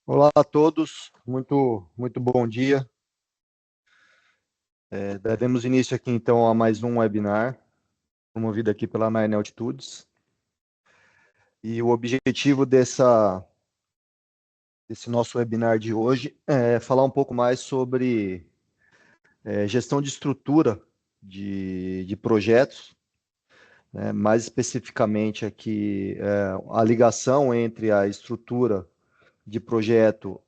Olá a todos, muito bom dia. Daremos início aqui então a mais um webinar, promovido aqui pela Nine Altitudes. E o objetivo desse nosso webinar de hoje é falar um pouco mais sobre gestão de estrutura de projetos, né? Mais especificamente aqui a ligação entre a estrutura de projeto,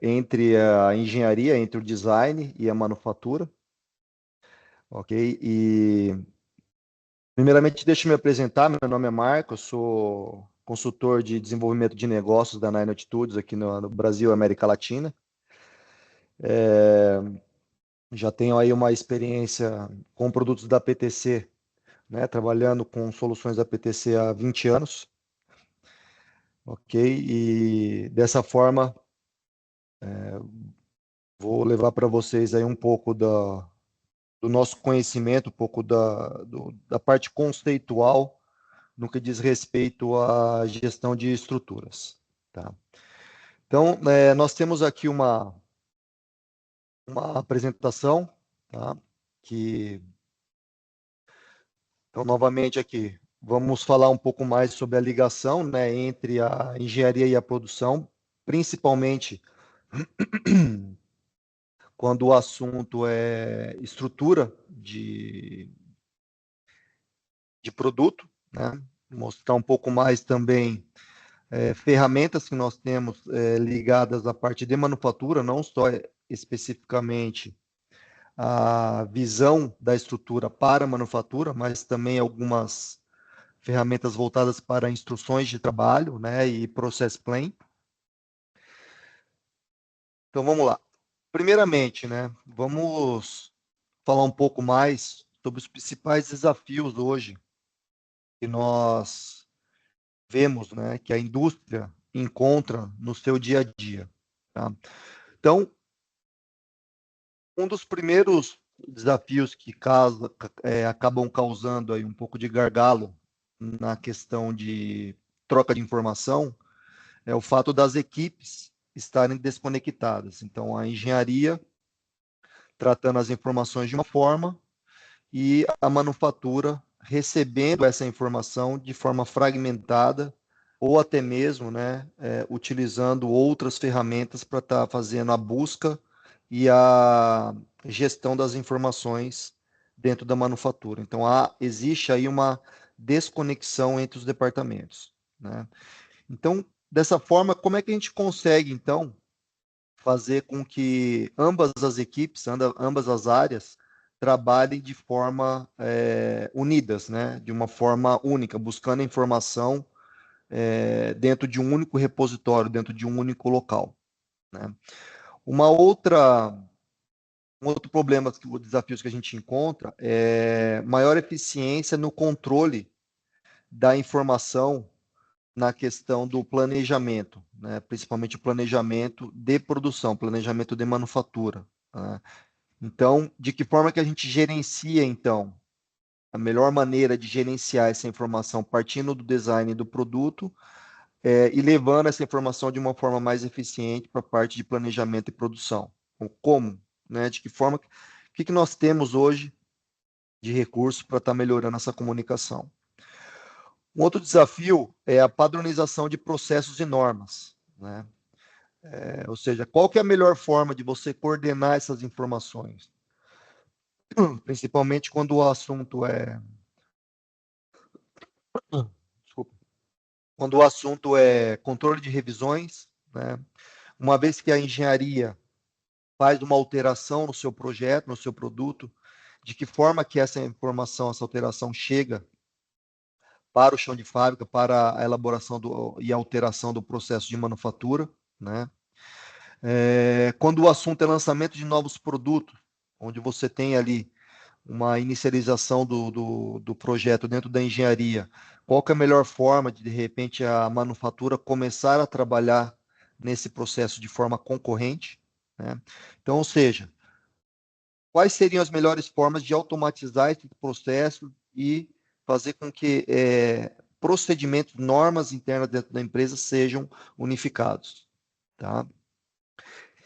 entre a engenharia, entre o design e a manufatura. Ok? E, primeiramente, deixa eu me apresentar. Meu nome é Marco, eu sou consultor de desenvolvimento de negócios da Nine Altitudes aqui no Brasil e América Latina. Já tenho aí uma experiência com produtos da PTC, né, trabalhando com soluções da PTC há 20 anos. Ok? E dessa forma, vou levar para vocês aí um pouco do nosso conhecimento, um pouco da parte conceitual no que diz respeito à gestão de estruturas. Tá? Então, nós temos aqui uma apresentação, tá? Que, então, novamente aqui, vamos falar um pouco mais sobre a ligação, né, entre a engenharia e a produção, principalmente quando o assunto é estrutura de produto, né? Mostrar um pouco mais também ferramentas que nós temos ligadas à parte de manufatura, não só especificamente a visão da estrutura para a manufatura, mas também algumas ferramentas voltadas para instruções de trabalho, né, e process plan. Então vamos lá. Primeiramente, né, vamos falar um pouco mais sobre os principais desafios hoje que nós vemos, né, que a indústria encontra no seu dia a dia. Tá? Então, um dos primeiros desafios que acabam causando aí um pouco de gargalo na questão de troca de informação é o fato das equipes estarem desconectadas. Então, a engenharia tratando as informações de uma forma e a manufatura recebendo essa informação de forma fragmentada ou até mesmo, né, utilizando outras ferramentas para estar fazendo a busca e a gestão das informações dentro da manufatura. Então, existe aí uma desconexão entre os departamentos, né? Então, dessa forma, como é que a gente consegue, então, fazer com que ambas as equipes, ambas as áreas, trabalhem de forma unidas, né? De uma forma única, buscando a informação dentro de um único repositório, dentro de um único local, né? Uma outra, um outro problema, os desafios que a gente encontra é maior eficiência no controle da informação na questão do planejamento, né? Principalmente o planejamento de produção, planejamento de manufatura, né? Então, de que forma que a gente gerencia, então, a melhor maneira de gerenciar essa informação partindo do design do produto e levando essa informação de uma forma mais eficiente para a parte de planejamento e produção. Então, como? Né? De que forma? O que nós temos hoje de recursos para estar melhorando essa comunicação? Um outro desafio é a padronização de processos e normas, né? Ou seja, qual que é a melhor forma de você coordenar essas informações? Principalmente quando o assunto desculpa, quando o assunto é controle de revisões, né? Uma vez que a engenharia faz uma alteração no seu projeto, no seu produto, de que forma que essa informação, essa alteração chega para o chão de fábrica, para a elaboração e alteração do processo de manufatura, né? Quando o assunto é lançamento de novos produtos, onde você tem ali uma inicialização do projeto dentro da engenharia, qual que é a melhor forma de repente, a manufatura começar a trabalhar nesse processo de forma concorrente, né? Então, ou seja, quais seriam as melhores formas de automatizar esse processo e fazer com que procedimentos, normas internas dentro da empresa sejam unificados. tá?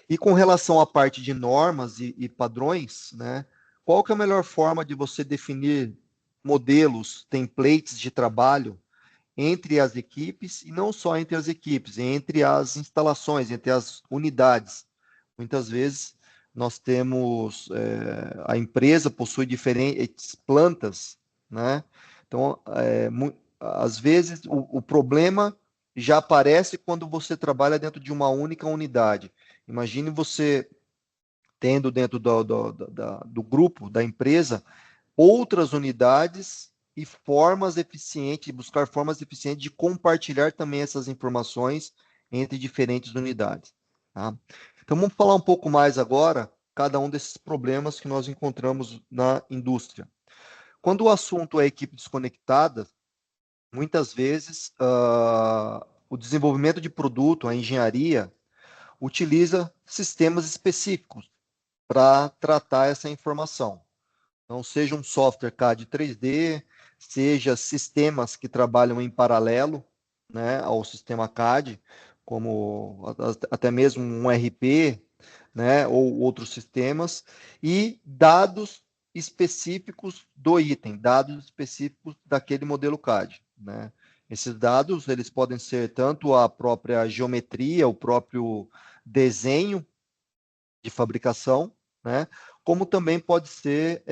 E com relação à parte de normas e padrões, né? Qual que é a melhor forma de você definir modelos, templates de trabalho entre as equipes, e não só entre as equipes, entre as instalações, entre as unidades? Muitas vezes nós temos, a empresa possui diferentes plantas, né? Então, às vezes, o problema já aparece quando você trabalha dentro de uma única unidade. Imagine você tendo dentro do grupo, da empresa, outras unidades e formas eficientes, buscar formas eficientes de compartilhar também essas informações entre diferentes unidades. Tá? Então, vamos falar um pouco mais agora, cada um desses problemas que nós encontramos na indústria. Quando o assunto é equipe desconectada, muitas vezes o desenvolvimento de produto, a engenharia, utiliza sistemas específicos para tratar essa informação. Então, seja um software CAD 3D, seja sistemas que trabalham em paralelo, né, ao sistema CAD, como até mesmo um RP, né, ou outros sistemas, e dados específicos do item, dados específicos daquele modelo CAD, né? Esses dados, eles podem ser tanto a própria geometria, o próprio desenho de fabricação, né? Como também pode ser,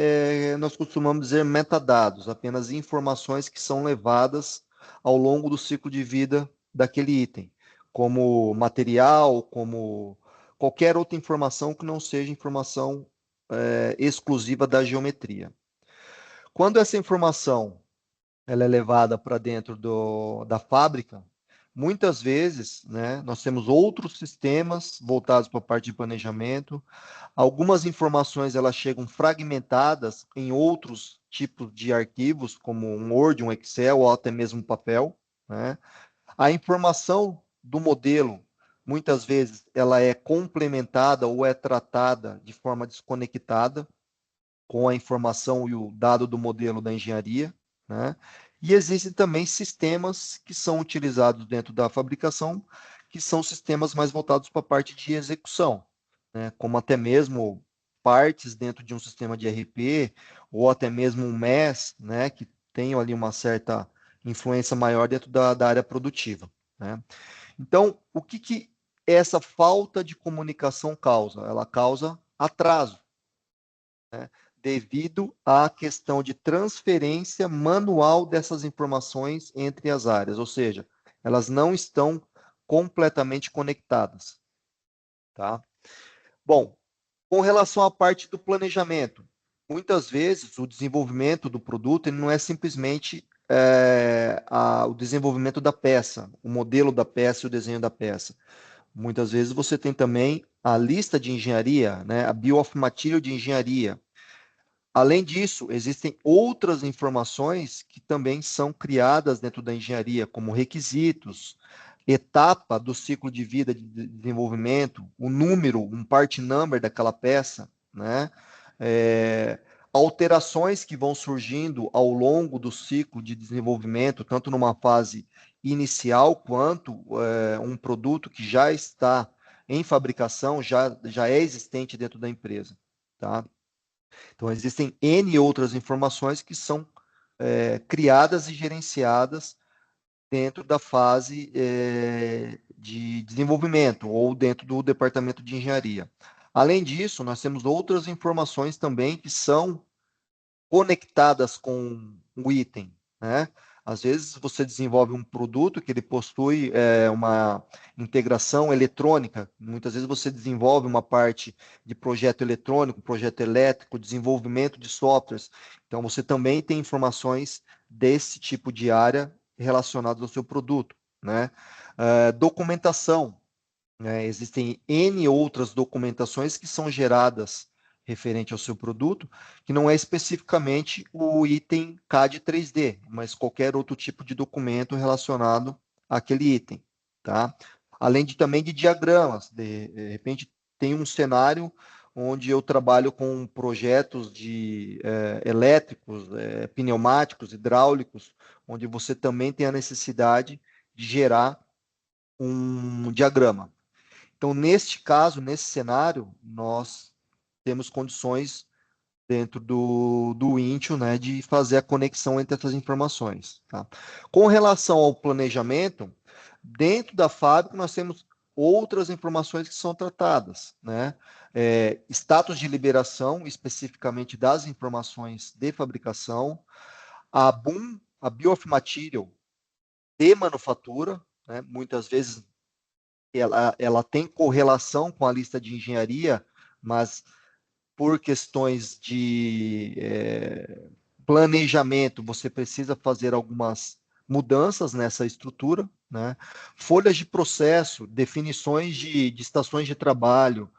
nós costumamos dizer metadados, apenas informações que são levadas ao longo do ciclo de vida daquele item, como material, como qualquer outra informação que não seja informação exclusiva da geometria. Quando essa informação ela é levada para dentro da fábrica, muitas vezes, né, nós temos outros sistemas voltados para a parte de planejamento. Algumas informações elas chegam fragmentadas em outros tipos de arquivos, como um Word, um Excel ou até mesmo um papel, né? A informação do modelo, muitas vezes, ela é complementada ou é tratada de forma desconectada com a informação e o dado do modelo da engenharia, né? E existem também sistemas que são utilizados dentro da fabricação, que são sistemas mais voltados para a parte de execução, né? Como até mesmo partes dentro de um sistema de RP, ou até mesmo um MES, né? Que tenham ali uma certa influência maior dentro da área produtiva, né? Então, o que essa falta de comunicação causa? Ela causa atraso, né, devido à questão de transferência manual dessas informações entre as áreas, ou seja, elas não estão completamente conectadas, tá? Bom, com relação à parte do planejamento, muitas vezes o desenvolvimento do produto ele não é simplesmente o desenvolvimento da peça, o modelo da peça e o desenho da peça. Muitas vezes você tem também a lista de engenharia, né, a Bill of Material de engenharia. Além disso, existem outras informações que também são criadas dentro da engenharia, como requisitos, etapa do ciclo de vida de desenvolvimento, o número, um part number daquela peça, né? É, alterações que vão surgindo ao longo do ciclo de desenvolvimento, tanto numa fase inicial quanto um produto que já está em fabricação, já é existente dentro da empresa, tá? Então, existem N outras informações que são criadas e gerenciadas dentro da fase de desenvolvimento ou dentro do departamento de engenharia. Além disso, nós temos outras informações também que são conectadas com o item, né? Às vezes você desenvolve um produto que ele possui uma integração eletrônica. Muitas vezes você desenvolve uma parte de projeto eletrônico, projeto elétrico, desenvolvimento de softwares. Então você também tem informações desse tipo de área relacionadas ao seu produto, né? Documentação, né? Existem N outras documentações que são geradas referente ao seu produto, que não é especificamente o item CAD 3D, mas qualquer outro tipo de documento relacionado àquele item, tá? Além de também de diagramas, de repente tem um cenário onde eu trabalho com projetos de elétricos, pneumáticos, hidráulicos, onde você também tem a necessidade de gerar um diagrama. Então, neste caso, nesse cenário, nós temos condições dentro do Intio, né, de fazer a conexão entre essas informações. Tá? Com relação ao planejamento, dentro da fábrica nós temos outras informações que são tratadas, né? Status de liberação, especificamente das informações de fabricação, a BUM, a Bill of Material de manufatura, né? Muitas vezes ela tem correlação com a lista de engenharia, mas por questões de planejamento, você precisa fazer algumas mudanças nessa estrutura, né? Folhas de processo, definições de estações de trabalho,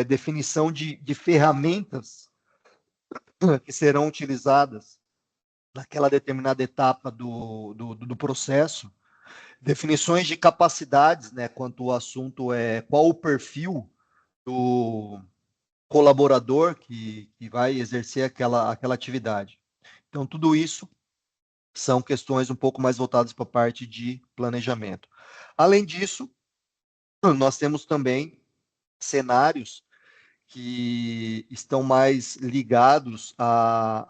definição de ferramentas que serão utilizadas naquela determinada etapa do processo, definições de capacidades, né? Quanto o assunto é qual o perfil do colaborador que vai exercer aquela atividade. Então, tudo isso são questões um pouco mais voltadas para a parte de planejamento. Além disso, nós temos também cenários que estão mais ligados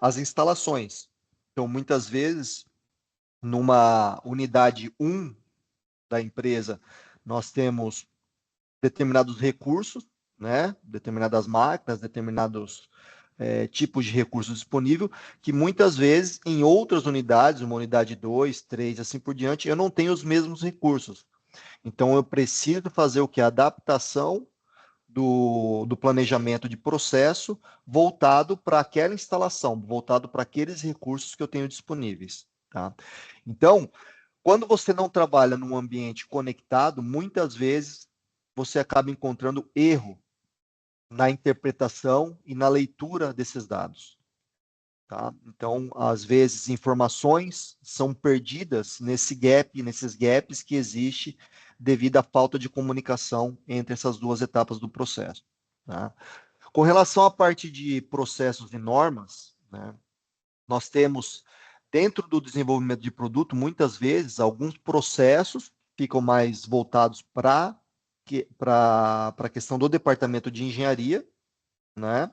às instalações. Então, muitas vezes, numa unidade 1 da empresa, nós temos determinados recursos, né? Determinadas máquinas, determinados tipos de recursos disponíveis, que muitas vezes em outras unidades, uma unidade 2, 3, assim por diante, eu não tenho os mesmos recursos. Então eu preciso fazer o que? A adaptação do planejamento de processo voltado para aquela instalação, voltado para aqueles recursos que eu tenho disponíveis. Tá? Então, quando você não trabalha num ambiente conectado, muitas vezes você acaba encontrando erro na interpretação e na leitura desses dados. Tá? Então, às vezes, informações são perdidas nesses gaps que existe devido à falta de comunicação entre essas duas etapas do processo. Tá? Com relação à parte de processos e normas, né, nós temos, dentro do desenvolvimento de produto, muitas vezes, alguns processos ficam mais voltados para a questão do departamento de engenharia, né?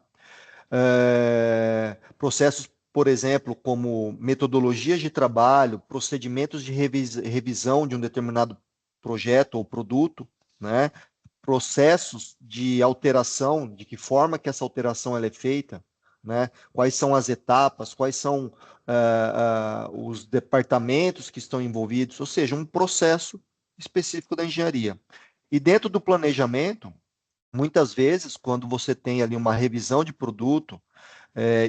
Processos, por exemplo, como metodologias de trabalho, procedimentos de revisão de um determinado projeto ou produto, né? Processos de alteração, de que forma que essa alteração ela é feita, né? Quais são as etapas, quais são os departamentos que estão envolvidos, ou seja, um processo específico da engenharia. E dentro do planejamento, muitas vezes, quando você tem ali uma revisão de produto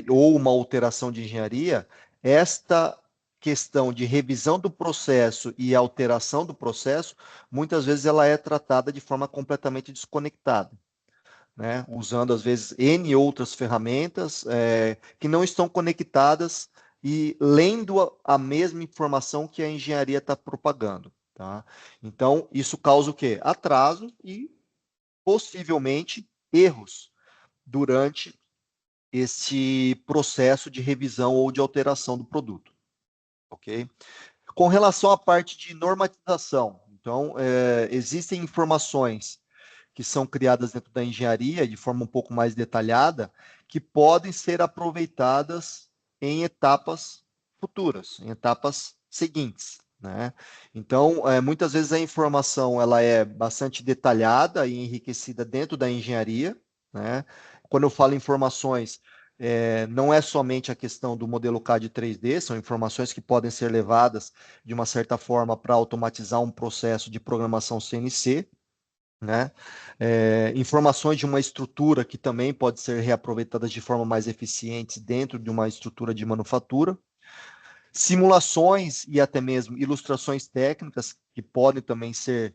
ou uma alteração de engenharia, esta questão de revisão do processo e alteração do processo, muitas vezes ela é tratada de forma completamente desconectada, né? Usando, às vezes, N outras ferramentas que não estão conectadas e lendo a mesma informação que a engenharia está propagando. Tá? Então, isso causa o quê? Atraso e possivelmente erros durante esse processo de revisão ou de alteração do produto, ok? Com relação à parte de normatização, então, existem informações que são criadas dentro da engenharia de forma um pouco mais detalhada, que podem ser aproveitadas em etapas futuras, em etapas seguintes, né? Então, muitas vezes a informação ela é bastante detalhada e enriquecida dentro da engenharia, né? Quando eu falo informações, não é somente a questão do modelo CAD 3D, são informações que podem ser levadas de uma certa forma para automatizar um processo de programação CNC, né? Informações de uma estrutura que também pode ser reaproveitadas de forma mais eficiente dentro de uma estrutura de manufatura, simulações e até mesmo ilustrações técnicas que podem também ser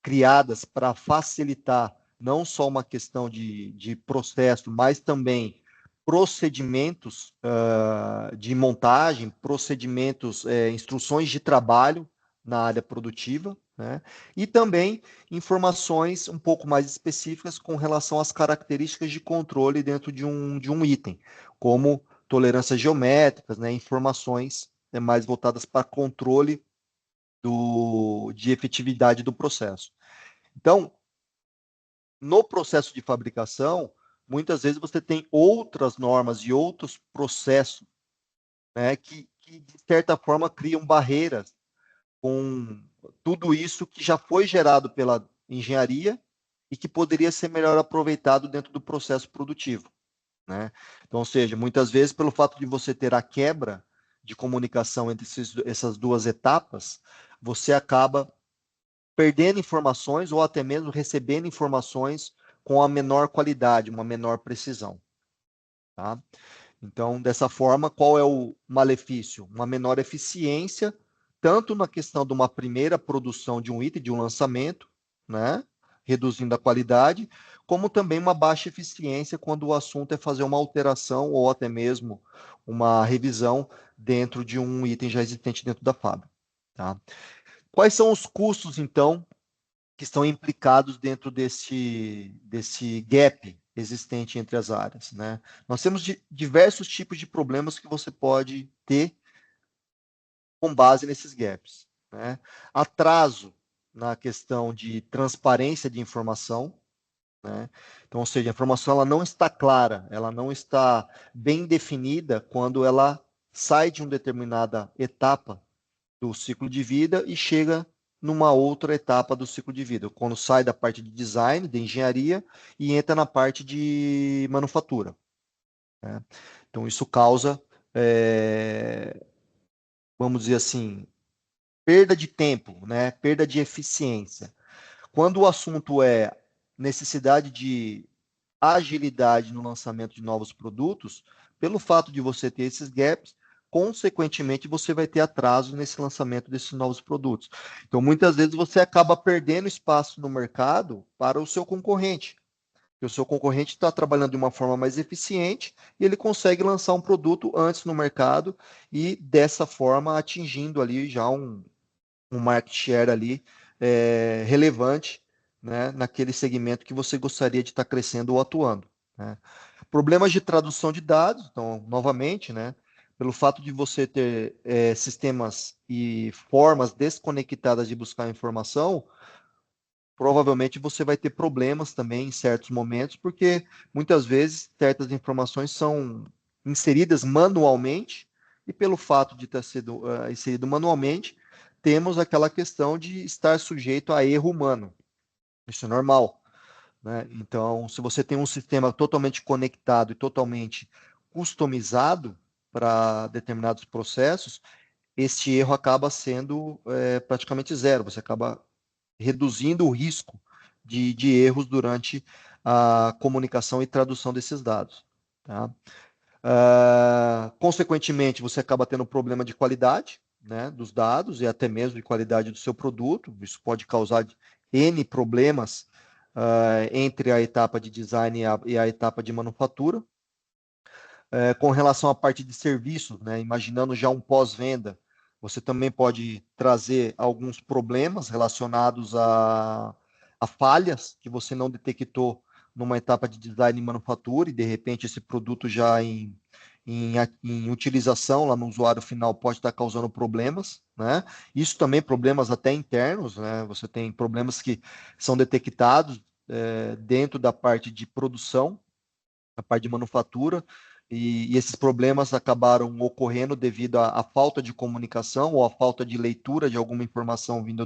criadas para facilitar não só uma questão de processo, mas também procedimentos de montagem, procedimentos, instruções de trabalho na área produtiva, né? E também informações um pouco mais específicas com relação às características de controle dentro de um item, como tolerâncias geométricas, né? Informações mais voltadas para controle de efetividade do processo. Então, no processo de fabricação, muitas vezes você tem outras normas e outros processos, né, que de certa forma criam barreiras com tudo isso que já foi gerado pela engenharia e que poderia ser melhor aproveitado dentro do processo produtivo, né? Então, ou seja, muitas vezes pelo fato de você ter a quebra de comunicação entre essas duas etapas, você acaba perdendo informações ou até mesmo recebendo informações com a menor qualidade, uma menor precisão, tá? Então, dessa forma, qual é o malefício? Uma menor eficiência, tanto na questão de uma primeira produção de um item, de um lançamento, né? Reduzindo a qualidade, como também uma baixa eficiência quando o assunto é fazer uma alteração ou até mesmo uma revisão dentro de um item já existente dentro da fábrica. Tá? Quais são os custos, então, que estão implicados dentro desse gap existente entre as áreas, né? Nós temos diversos tipos de problemas que você pode ter com base nesses gaps, né? Atraso na questão de transparência de informação, né? Então, ou seja, a informação ela não está clara, ela não está bem definida quando ela sai de uma determinada etapa do ciclo de vida e chega numa outra etapa do ciclo de vida, quando sai da parte de design, de engenharia, e entra na parte de manufatura, né? Então, isso causa, vamos dizer assim, perda de tempo, né? Perda de eficiência. Quando o assunto é necessidade de agilidade no lançamento de novos produtos, pelo fato de você ter esses gaps, consequentemente você vai ter atraso nesse lançamento desses novos produtos. Então, muitas vezes você acaba perdendo espaço no mercado para o seu concorrente. Porque o seu concorrente está trabalhando de uma forma mais eficiente e ele consegue lançar um produto antes no mercado e dessa forma atingindo ali já um market share ali relevante, né, naquele segmento que você gostaria de estar crescendo ou atuando, né? Problemas de tradução de dados, então, novamente, né, pelo fato de você ter sistemas e formas desconectadas de buscar informação, provavelmente você vai ter problemas também em certos momentos, porque muitas vezes certas informações são inseridas manualmente, e pelo fato de ter sido inserido manualmente, temos aquela questão de estar sujeito a erro humano. Isso é normal, né? Então, se você tem um sistema totalmente conectado e totalmente customizado para determinados processos, este erro acaba sendo praticamente zero. Você acaba reduzindo o risco de erros durante a comunicação e tradução desses dados, tá? Consequentemente, você acaba tendo um problema de qualidade, né, dos dados e até mesmo de qualidade do seu produto. Isso pode causar N problemas entre a etapa de design e a etapa de manufatura. Com relação à parte de serviços, né, imaginando já um pós-venda, você também pode trazer alguns problemas relacionados a falhas que você não detectou numa etapa de design e manufatura, e de repente esse produto já em utilização lá no usuário final pode estar causando problemas, né? Isso também problemas até internos, né? Você tem problemas que são detectados dentro da parte de produção, na parte de manufatura, e esses problemas acabaram ocorrendo devido à falta de comunicação ou à falta de leitura de alguma informação vinda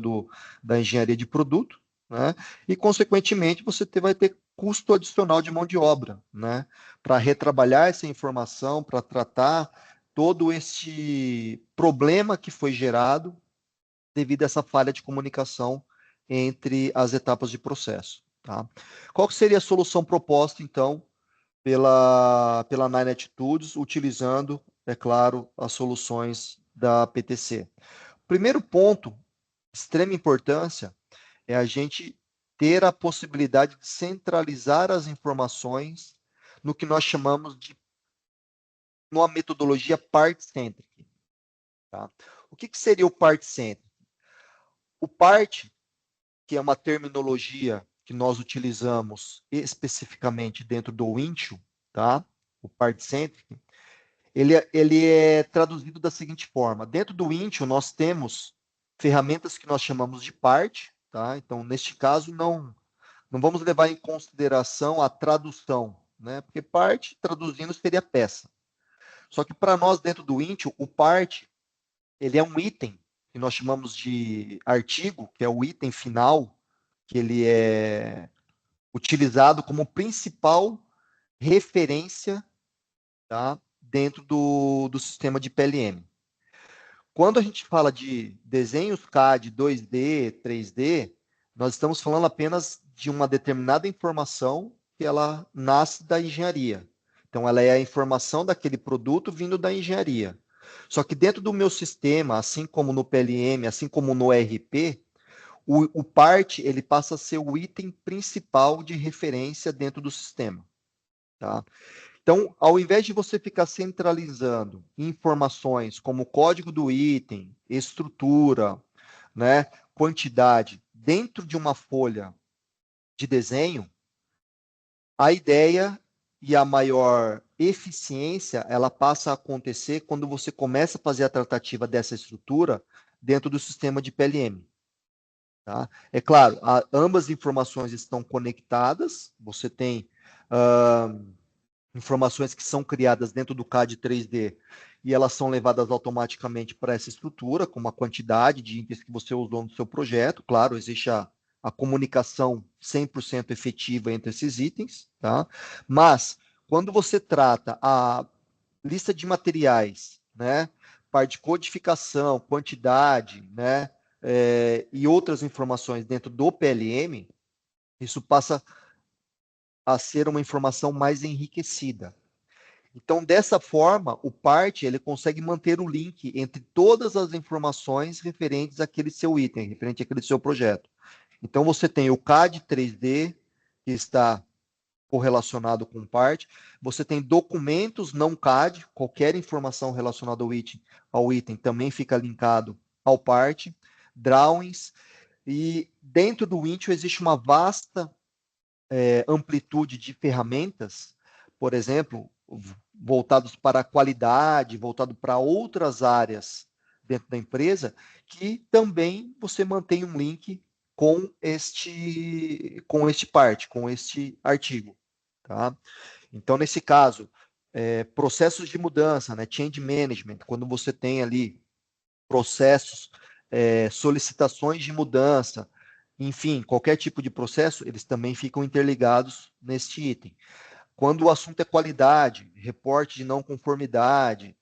da engenharia de produto, né? E, consequentemente, vai ter custo adicional de mão de obra, né? Para retrabalhar essa informação, para tratar todo esse problema que foi gerado devido a essa falha de comunicação entre as etapas de processo, tá? Qual que seria a solução proposta, então, pela Nine Attitudes, utilizando, é claro, as soluções da PTC? Primeiro ponto, de extrema importância, é a gente ter a possibilidade de centralizar as informações no que nós chamamos de uma metodologia part-centric, tá? O que seria o part-centric? O part, que é uma terminologia que nós utilizamos especificamente dentro do Windchill, tá? O part-centric, ele é traduzido da seguinte forma: dentro do Intune, nós temos ferramentas que nós chamamos de parte, tá? Então, neste caso, não vamos levar em consideração a tradução, né? Porque parte, traduzindo, seria peça. Só que para nós, dentro do Intio, o parte, ele é um item que nós chamamos de artigo, que é o item final, que ele é utilizado como principal referência, tá, dentro do sistema de PLM. Quando a gente fala de desenhos CAD 2D, 3D, nós estamos falando apenas de uma determinada informação que ela nasce da engenharia. Então, ela é a informação daquele produto vindo da engenharia. Só que dentro do meu sistema, assim como no PLM, assim como no ERP, o part ele passa a ser o item principal de referência dentro do sistema. Tá? Então, ao invés de você ficar centralizando informações como o código do item, estrutura, né, quantidade, dentro de uma folha de desenho, a ideia e a maior eficiência, ela passa a acontecer quando você começa a fazer a tratativa dessa estrutura dentro do sistema de PLM. Tá? É claro, ambas informações estão conectadas, você tem informações que são criadas dentro do CAD 3D e elas são levadas automaticamente para essa estrutura, com uma quantidade de itens que você usou no seu projeto. Claro, existe a comunicação 100% efetiva entre esses itens, tá? Mas, quando você trata a lista de materiais, né, parte de codificação, quantidade, né, e outras informações dentro do PLM, isso passa a ser uma informação mais enriquecida. Então, dessa forma, o part ele consegue manter o link entre todas as informações referentes àquele seu item, referente àquele seu projeto. Então, você tem o CAD 3D, que está correlacionado com o part, você tem documentos não CAD, qualquer informação relacionada ao item também fica linkado ao part, drawings, e dentro do Intio existe uma vasta amplitude de ferramentas, por exemplo, voltados para a qualidade, voltado para outras áreas dentro da empresa, que também você mantém um link com este artigo, tá? Então, nesse caso, processos de mudança, né, change management, quando você tem ali processos, solicitações de mudança, enfim, qualquer tipo de processo, eles também ficam interligados neste item. Quando o assunto é qualidade, reporte de não conformidade,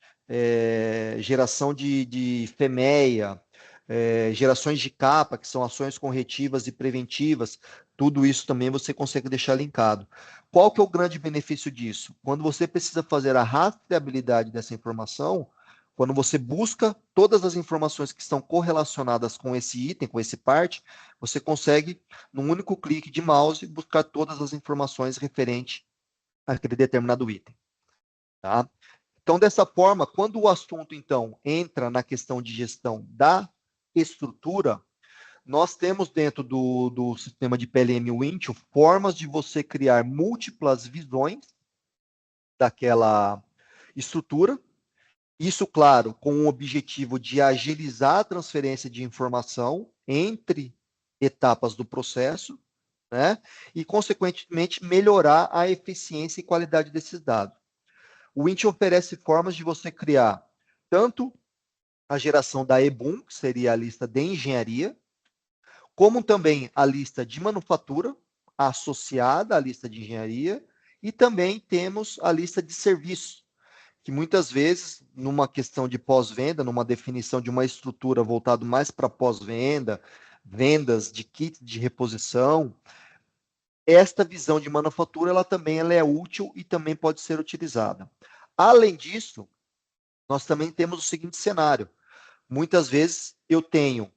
geração de FEMEA, gerações de capa, que são ações corretivas e preventivas, tudo isso também você consegue deixar linkado. Qual que é o grande benefício disso? Quando você precisa fazer a rastreabilidade dessa informação, quando você busca todas as informações que estão correlacionadas com esse item, com esse part, você consegue, num único clique de mouse, buscar todas as informações referentes àquele determinado item. Tá? Então, dessa forma, quando o assunto, então, entra na questão de gestão da estrutura, nós temos dentro do sistema de PLM Wintio formas de você criar múltiplas visões daquela estrutura. Isso, claro, com o objetivo de agilizar a transferência de informação entre etapas do processo, né? E, consequentemente, melhorar a eficiência e qualidade desses dados. O Wint oferece formas de você criar tanto a geração da EBUM, que seria a lista de engenharia, como também a lista de manufatura, associada à lista de engenharia, e também temos a lista de serviços, que muitas vezes, numa questão de pós-venda, numa definição de uma estrutura voltada mais para pós-venda, vendas de kits de reposição, esta visão de manufatura ela é útil e também pode ser utilizada. Além disso, nós também temos o seguinte cenário. Muitas vezes eu tenho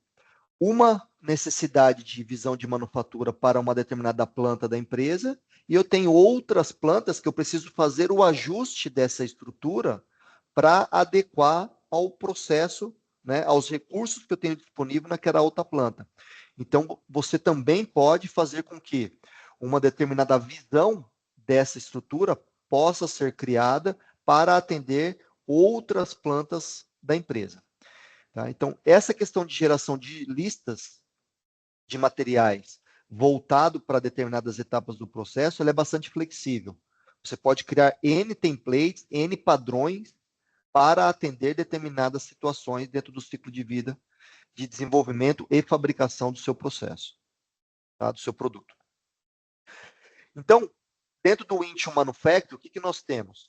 uma necessidade de visão de manufatura para uma determinada planta da empresa e eu tenho outras plantas que eu preciso fazer o ajuste dessa estrutura para adequar ao processo, né, aos recursos que eu tenho disponível naquela outra planta. Então, você também pode fazer com que uma determinada visão dessa estrutura possa ser criada para atender outras plantas da empresa. Tá? Então, essa questão de geração de listas de materiais, voltado para determinadas etapas do processo, ele é bastante flexível. Você pode criar N templates, N padrões para atender determinadas situações dentro do ciclo de vida de desenvolvimento e fabricação do seu processo, tá? Do seu produto. Então, dentro do Intune Manufacturing, o que nós temos?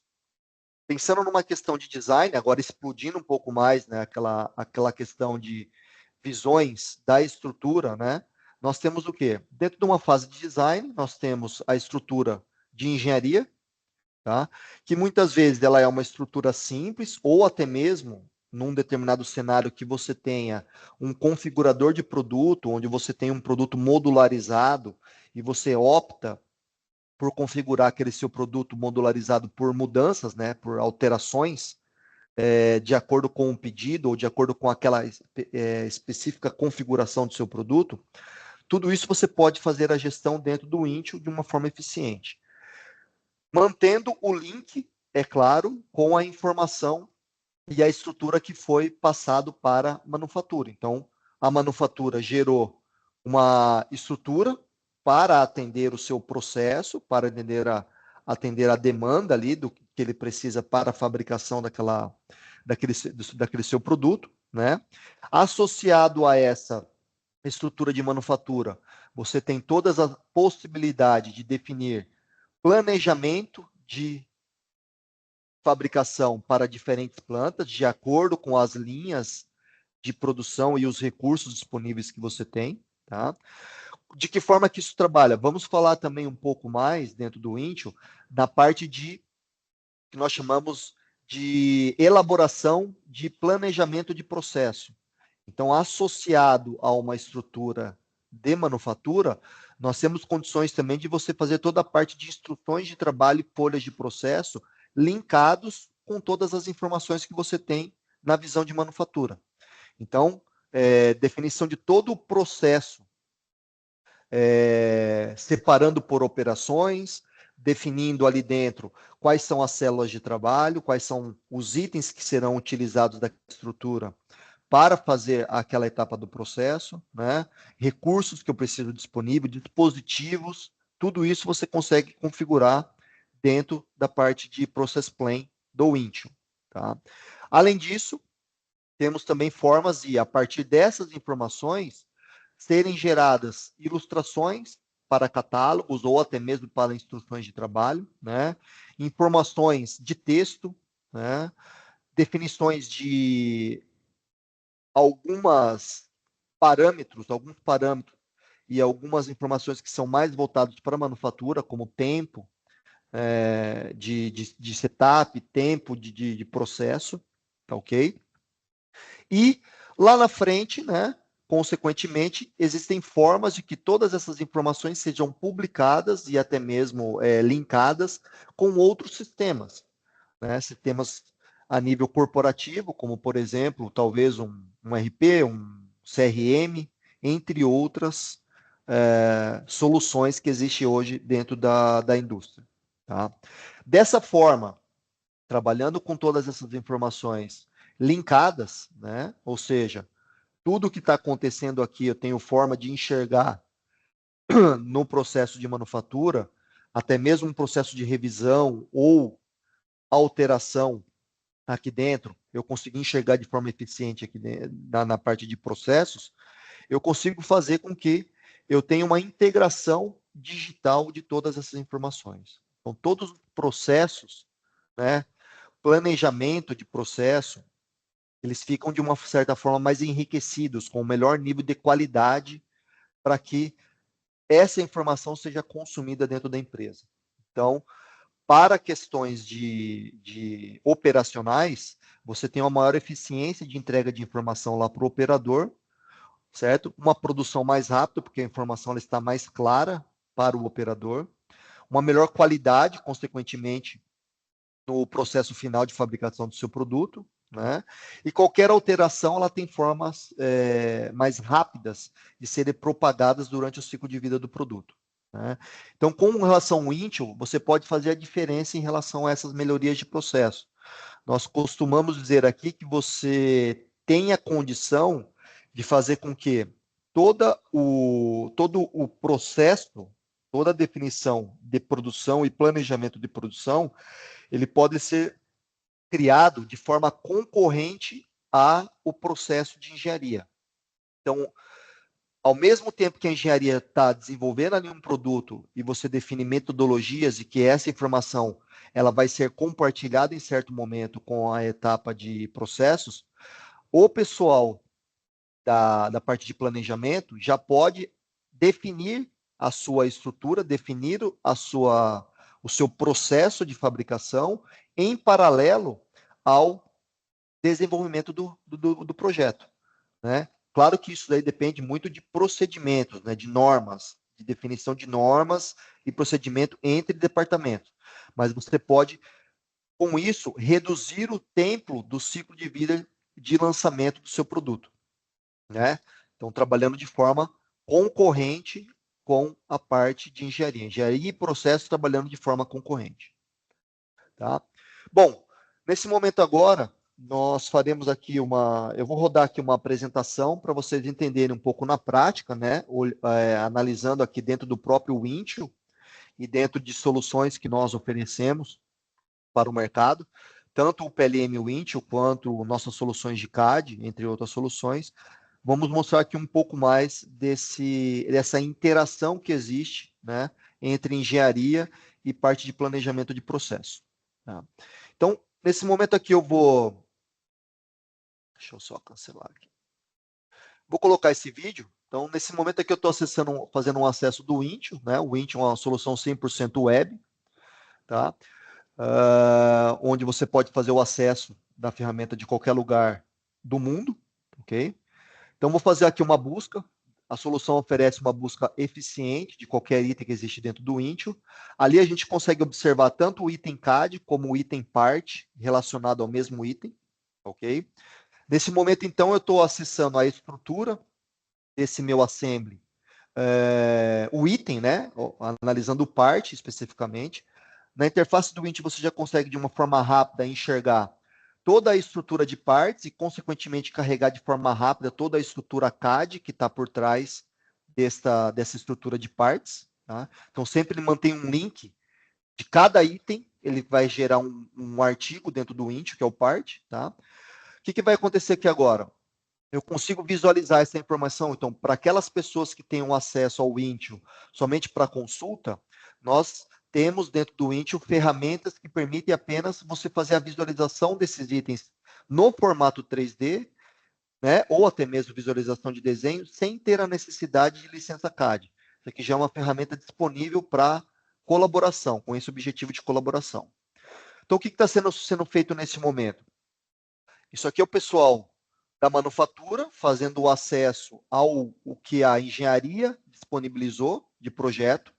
Pensando numa questão de design, agora explodindo um pouco mais, né, aquela questão de visões da estrutura, né? Nós temos o quê? Dentro de uma fase de design, nós temos a estrutura de engenharia, tá? Que muitas vezes ela é uma estrutura simples, ou até mesmo num determinado cenário que você tenha um configurador de produto, onde você tem um produto modularizado e você opta por configurar aquele seu produto modularizado por mudanças, né, por alterações, de acordo com o pedido ou de acordo com aquela específica configuração do seu produto, tudo isso você pode fazer a gestão dentro do Intune de uma forma eficiente. Mantendo o link, é claro, com a informação e a estrutura que foi passado para a manufatura. Então, a manufatura gerou uma estrutura para atender o seu processo, para atender a demanda ali do que ele precisa para a fabricação daquele seu produto, né? Associado a essa estrutura de manufatura, você tem todas as possibilidades de definir planejamento de fabricação para diferentes plantas, de acordo com as linhas de produção e os recursos disponíveis que você tem, tá? De que forma que isso trabalha? Vamos falar também um pouco mais dentro do Intune da parte de que nós chamamos de elaboração de planejamento de processo. Então, associado a uma estrutura de manufatura, nós temos condições também de você fazer toda a parte de instruções de trabalho e folhas de processo linkados com todas as informações que você tem na visão de manufatura. Então, definição de todo o processo, separando por operações, definindo ali dentro quais são as células de trabalho, quais são os itens que serão utilizados da estrutura para fazer aquela etapa do processo, né? Recursos que eu preciso disponível, dispositivos, tudo isso você consegue configurar dentro da parte de Process Plan do Intune, tá? Além disso, temos também formas de, a partir dessas informações, serem geradas ilustrações para catálogos ou até mesmo para instruções de trabalho, né? Informações de texto, né? Definições de alguns parâmetros e algumas informações que são mais voltados para a manufatura, como tempo de setup, tempo de processo, tá ok? E lá na frente, né, consequentemente, existem formas de que todas essas informações sejam publicadas e até mesmo linkadas com outros sistemas, né, sistemas a nível corporativo, como, por exemplo, talvez um RP, um CRM, entre outras soluções que existem hoje dentro da indústria. Tá? Dessa forma, trabalhando com todas essas informações linkadas, né? Ou seja, tudo que está acontecendo aqui eu tenho forma de enxergar no processo de manufatura, até mesmo um processo de revisão ou alteração aqui dentro, eu consegui enxergar de forma eficiente aqui na parte de processos, eu consigo fazer com que eu tenha uma integração digital de todas essas informações. Então, todos os processos, né, planejamento de processo, eles ficam de uma certa forma mais enriquecidos, com o melhor nível de qualidade para que essa informação seja consumida dentro da empresa. Então, para questões de operacionais, você tem uma maior eficiência de entrega de informação lá para o operador, certo? Uma produção mais rápida, porque a informação ela está mais clara para o operador, uma melhor qualidade, consequentemente, no processo final de fabricação do seu produto, né? E qualquer alteração, ela tem formas mais rápidas de serem propagadas durante o ciclo de vida do produto. Né? Então, com relação ao Intune, você pode fazer a diferença em relação a essas melhorias de processo. Nós costumamos dizer aqui que você tem a condição de fazer com que todo o processo, toda a definição de produção e planejamento de produção, ele pode ser criado de forma concorrente ao processo de engenharia. Então, ao mesmo tempo que a engenharia está desenvolvendo ali um produto e você define metodologias e que essa informação ela vai ser compartilhada em certo momento com a etapa de processos, o pessoal da parte de planejamento já pode definir a sua estrutura, definir o seu processo de fabricação em paralelo ao desenvolvimento do projeto, né? Claro que isso daí depende muito de procedimentos, né, de normas, de definição de normas e procedimento entre departamentos. Mas você pode, com isso, reduzir o tempo do ciclo de vida de lançamento do seu produto, né? Então, trabalhando de forma concorrente com a parte de engenharia. Engenharia e processo trabalhando de forma concorrente. Tá? Bom, nesse momento agora, nós faremos aqui eu vou rodar aqui uma apresentação para vocês entenderem um pouco na prática, né? Analisando aqui dentro do próprio Windchill e dentro de soluções que nós oferecemos para o mercado, tanto o PLM Windchill quanto nossas soluções de CAD, entre outras soluções. Vamos mostrar aqui um pouco mais dessa interação que existe, né, entre engenharia e parte de planejamento de processo. Tá? Então, nesse momento aqui eu vou... Deixa eu só cancelar aqui. Vou colocar esse vídeo. Então, nesse momento aqui eu estou fazendo um acesso do Windchill, né? O Windchill é uma solução 100% web, tá? Onde você pode fazer o acesso da ferramenta de qualquer lugar do mundo, ok? Então, vou fazer aqui uma busca. A solução oferece uma busca eficiente de qualquer item que existe dentro do Windchill. Ali a gente consegue observar tanto o item CAD como o item part relacionado ao mesmo item, ok? Nesse momento, então, eu estou acessando a estrutura desse meu assembly, o item, né? Analisando o part especificamente. Na interface do Windchill, você já consegue, de uma forma rápida, enxergar toda a estrutura de partes e, consequentemente, carregar de forma rápida toda a estrutura CAD que está por trás dessa estrutura de partes. Tá? Então, sempre ele mantém um link de cada item, ele vai gerar um artigo dentro do Windchill, que é o part. Tá? O que vai acontecer aqui agora? Eu consigo visualizar essa informação. Então, para aquelas pessoas que tenham acesso ao Windchill somente para consulta, nós temos dentro do Windchill ferramentas que permitem apenas você fazer a visualização desses itens no formato 3D, né, ou até mesmo visualização de desenho, sem ter a necessidade de licença CAD. Isso aqui já é uma ferramenta disponível para colaboração, com esse objetivo de colaboração. Então, o que está sendo feito nesse momento? Isso aqui é o pessoal da manufatura fazendo o acesso ao o que a engenharia disponibilizou de projeto.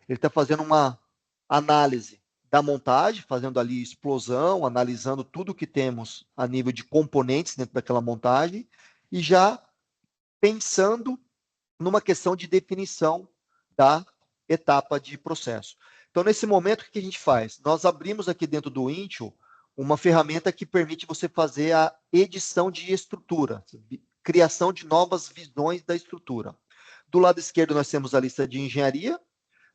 Ele está fazendo uma análise da montagem, fazendo ali explosão, analisando tudo que temos a nível de componentes dentro daquela montagem e já pensando numa questão de definição da etapa de processo. Então, nesse momento, o que a gente faz? Nós abrimos aqui dentro do Windchill uma ferramenta que permite você fazer a edição de estrutura, criação de novas visões da estrutura. Do lado esquerdo, nós temos a lista de engenharia.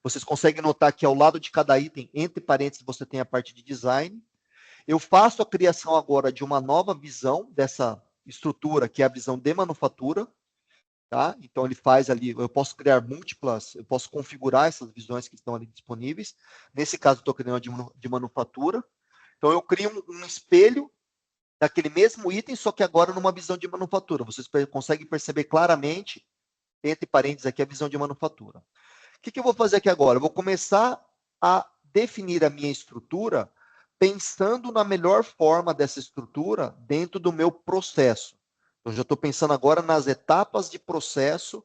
Vocês conseguem notar que ao lado de cada item, entre parênteses, você tem a parte de design. Eu faço a criação agora de uma nova visão dessa estrutura, que é a visão de manufatura. Tá? Então, ele faz ali, eu posso criar múltiplas, eu posso configurar essas visões que estão ali disponíveis. Nesse caso, estou criando de manufatura. Então, eu crio um espelho daquele mesmo item, só que agora numa visão de manufatura. Vocês conseguem perceber claramente, entre parênteses aqui, a visão de manufatura. O que eu vou fazer aqui agora? Eu vou começar a definir a minha estrutura pensando na melhor forma dessa estrutura dentro do meu processo. Eu já estou pensando agora nas etapas de processo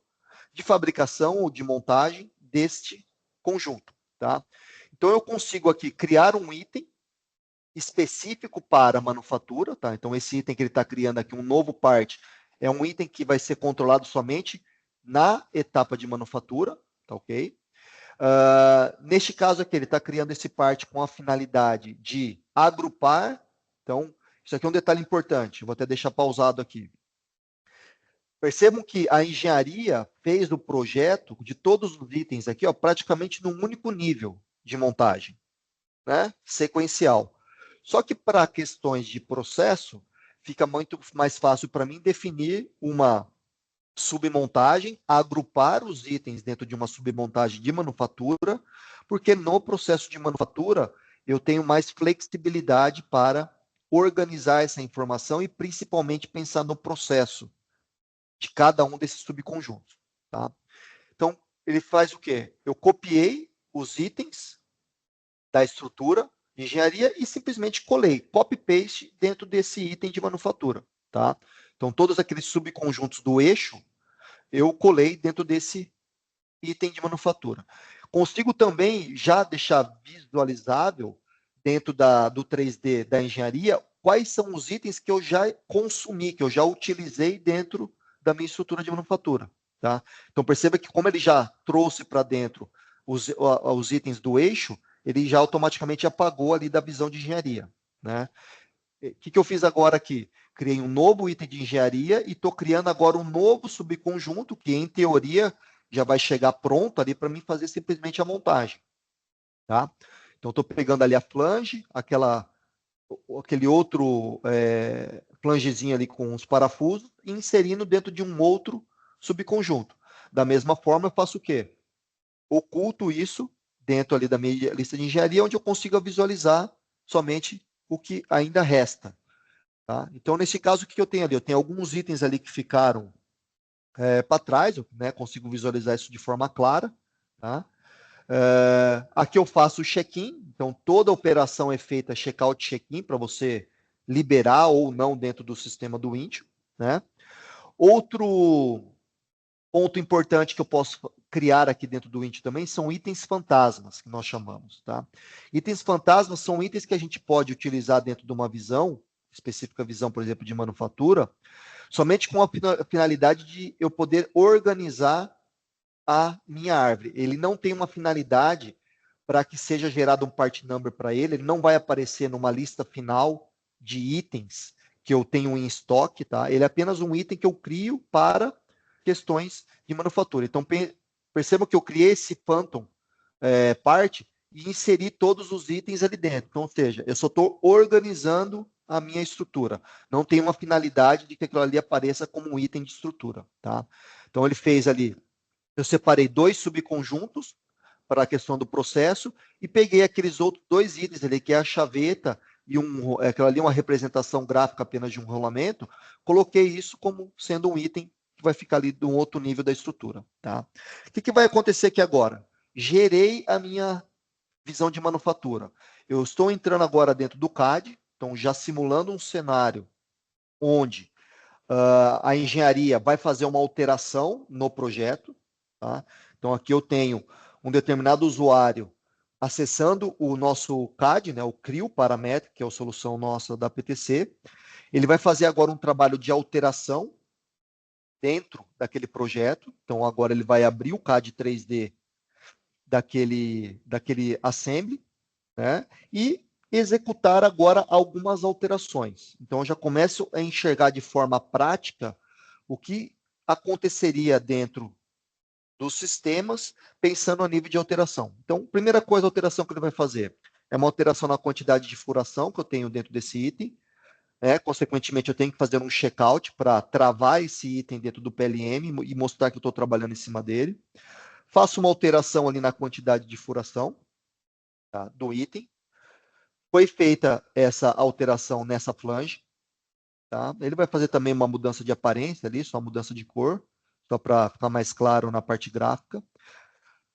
de fabricação ou de montagem deste conjunto. Tá? Então, eu consigo aqui criar um item específico para manufatura. Tá? Então, esse item que ele está criando aqui, um novo part, é um item que vai ser controlado somente na etapa de manufatura. Tá ok? Neste caso aqui, ele está criando esse part com a finalidade de agrupar. Então, isso aqui é um detalhe importante. Vou até deixar pausado aqui. Percebam que a engenharia fez o projeto de todos os itens aqui, ó, praticamente num único nível de montagem, né? Sequencial. Só que para questões de processo, fica muito mais fácil para mim definir uma submontagem, agrupar os itens dentro de uma submontagem de manufatura, porque no processo de manufatura eu tenho mais flexibilidade para organizar essa informação e principalmente pensar no processo de cada um desses subconjuntos, tá? Então, ele faz o quê? Eu copiei os itens da estrutura de engenharia e simplesmente colei, copy-paste dentro desse item de manufatura, tá? Então, todos aqueles subconjuntos do eixo, eu colei dentro desse item de manufatura. Consigo também já deixar visualizável dentro do 3D da engenharia quais são os itens que eu já consumi, que eu já utilizei dentro da minha estrutura de manufatura. Tá? Então perceba que como ele já trouxe para dentro os itens do eixo, ele já automaticamente apagou ali da visão de engenharia. Né? O que eu fiz agora aqui? Criei um novo item de engenharia e estou criando agora um novo subconjunto que, em teoria, já vai chegar pronto ali para mim fazer simplesmente a montagem. Tá? Então, estou pegando ali a flange, aquele outro flangezinho ali com os parafusos e inserindo dentro de um outro subconjunto. Da mesma forma, eu faço o quê? Oculto isso dentro ali da minha lista de engenharia, onde eu consigo visualizar somente o que ainda resta. Tá? Então, nesse caso, o que eu tenho ali? Eu tenho alguns itens ali que ficaram para trás, eu, né, consigo visualizar isso de forma clara. Tá? Aqui eu faço o check-in, então toda operação é feita check-out check-in para você liberar ou não dentro do sistema do Intune. Né? Outro ponto importante que eu posso criar aqui dentro do Intune também são itens fantasmas, que nós chamamos. Tá? Itens fantasmas são itens que a gente pode utilizar dentro de uma visão, específica visão, por exemplo, de manufatura, somente com a finalidade de eu poder organizar a minha árvore. Ele não tem uma finalidade para que seja gerado um part number para ele, ele não vai aparecer numa lista final de itens que eu tenho em estoque, tá? Ele é apenas um item que eu crio para questões de manufatura. Então, perceba que eu criei esse Phantom parte e inseri todos os itens ali dentro. Então, ou seja, eu só estou organizando a minha estrutura. Não tem uma finalidade de que aquilo ali apareça como um item de estrutura. Tá? Então, ele fez ali, eu separei 2 subconjuntos para a questão do processo e peguei aqueles outros 2 itens ali, que é a chaveta e aquela ali uma representação gráfica apenas de um rolamento, coloquei isso como sendo um item que vai ficar ali de um outro nível da estrutura. Tá? O que vai acontecer aqui agora? Gerei a minha visão de manufatura. Eu estou entrando agora dentro do CAD, então já simulando um cenário onde a engenharia vai fazer uma alteração no projeto. Tá? Então aqui eu tenho um determinado usuário acessando o nosso CAD, né, o CRIO Parametric, que é a solução nossa da PTC. Ele vai fazer agora um trabalho de alteração dentro daquele projeto. Então agora ele vai abrir o CAD 3D daquele assembly, né? E executar agora algumas alterações. Então, eu já começo a enxergar de forma prática o que aconteceria dentro dos sistemas, pensando a nível de alteração. Então, primeira coisa, a alteração que ele vai fazer é uma alteração na quantidade de furação que eu tenho dentro desse item. Consequentemente, eu tenho que fazer um checkout para travar esse item dentro do PLM e mostrar que eu estou trabalhando em cima dele. Faço uma alteração ali na quantidade de furação, tá, do item. Foi feita essa alteração nessa flange. Tá? Ele vai fazer também uma mudança de aparência ali, só uma mudança de cor, só para ficar mais claro na parte gráfica.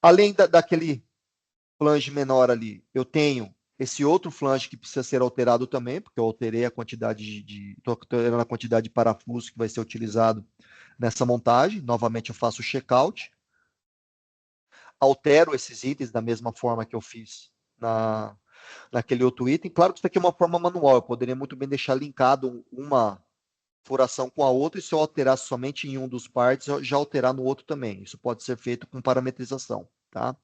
Além daquele flange menor ali, eu tenho esse outro flange que precisa ser alterado também, porque eu alterei a quantidade estou alterando a quantidade de parafuso que vai ser utilizado nessa montagem. Novamente eu faço o checkout, altero esses itens da mesma forma que eu fiz naquele outro item. Claro que isso aqui é uma forma manual, eu poderia muito bem deixar linkado uma furação com a outra, e se eu alterar somente em um dos partes, eu já alterar no outro também. Isso pode ser feito com parametrização. Tá?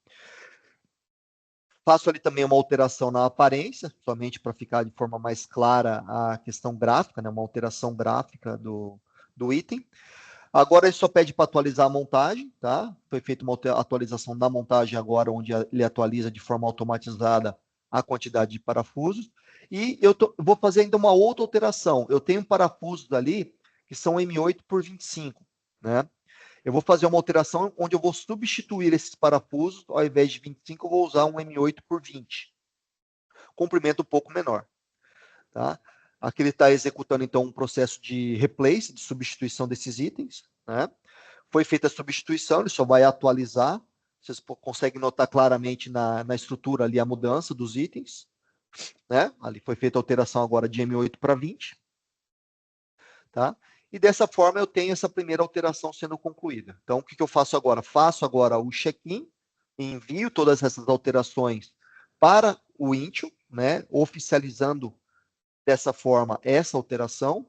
Faço ali também uma alteração na aparência, somente para ficar de forma mais clara a questão gráfica, né? Uma alteração gráfica do item. Agora ele só pede para atualizar a montagem, tá? Foi feita uma atualização da montagem agora, onde ele atualiza de forma automatizada a quantidade de parafusos. E vou fazer ainda uma outra alteração. Eu tenho parafusos ali que são M8 por 25, né? Eu vou fazer uma alteração onde eu vou substituir esses parafusos, ao invés de 25, eu vou usar um M8 por 20. Comprimento um pouco menor, tá? Aqui ele está executando, então, um processo de replace, de substituição desses itens, né? Foi feita a substituição, ele só vai atualizar. Vocês conseguem notar claramente na estrutura ali a mudança dos itens, né? Ali foi feita a alteração agora de M8 para 20, tá? E dessa forma eu tenho essa primeira alteração sendo concluída. Então, o que eu faço agora? Faço agora o check-in, envio todas essas alterações para o Intio, né? Oficializando dessa forma essa alteração.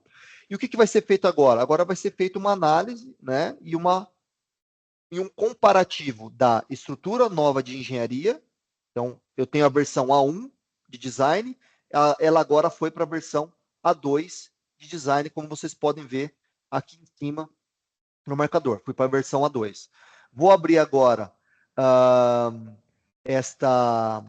E o que vai ser feito agora? Agora vai ser feita uma análise, né? E um comparativo da estrutura nova de engenharia. Então, eu tenho a versão A1 de design, ela agora foi para a versão A2 de design, como vocês podem ver aqui em cima no marcador. Fui para a versão A2. Vou abrir agora esta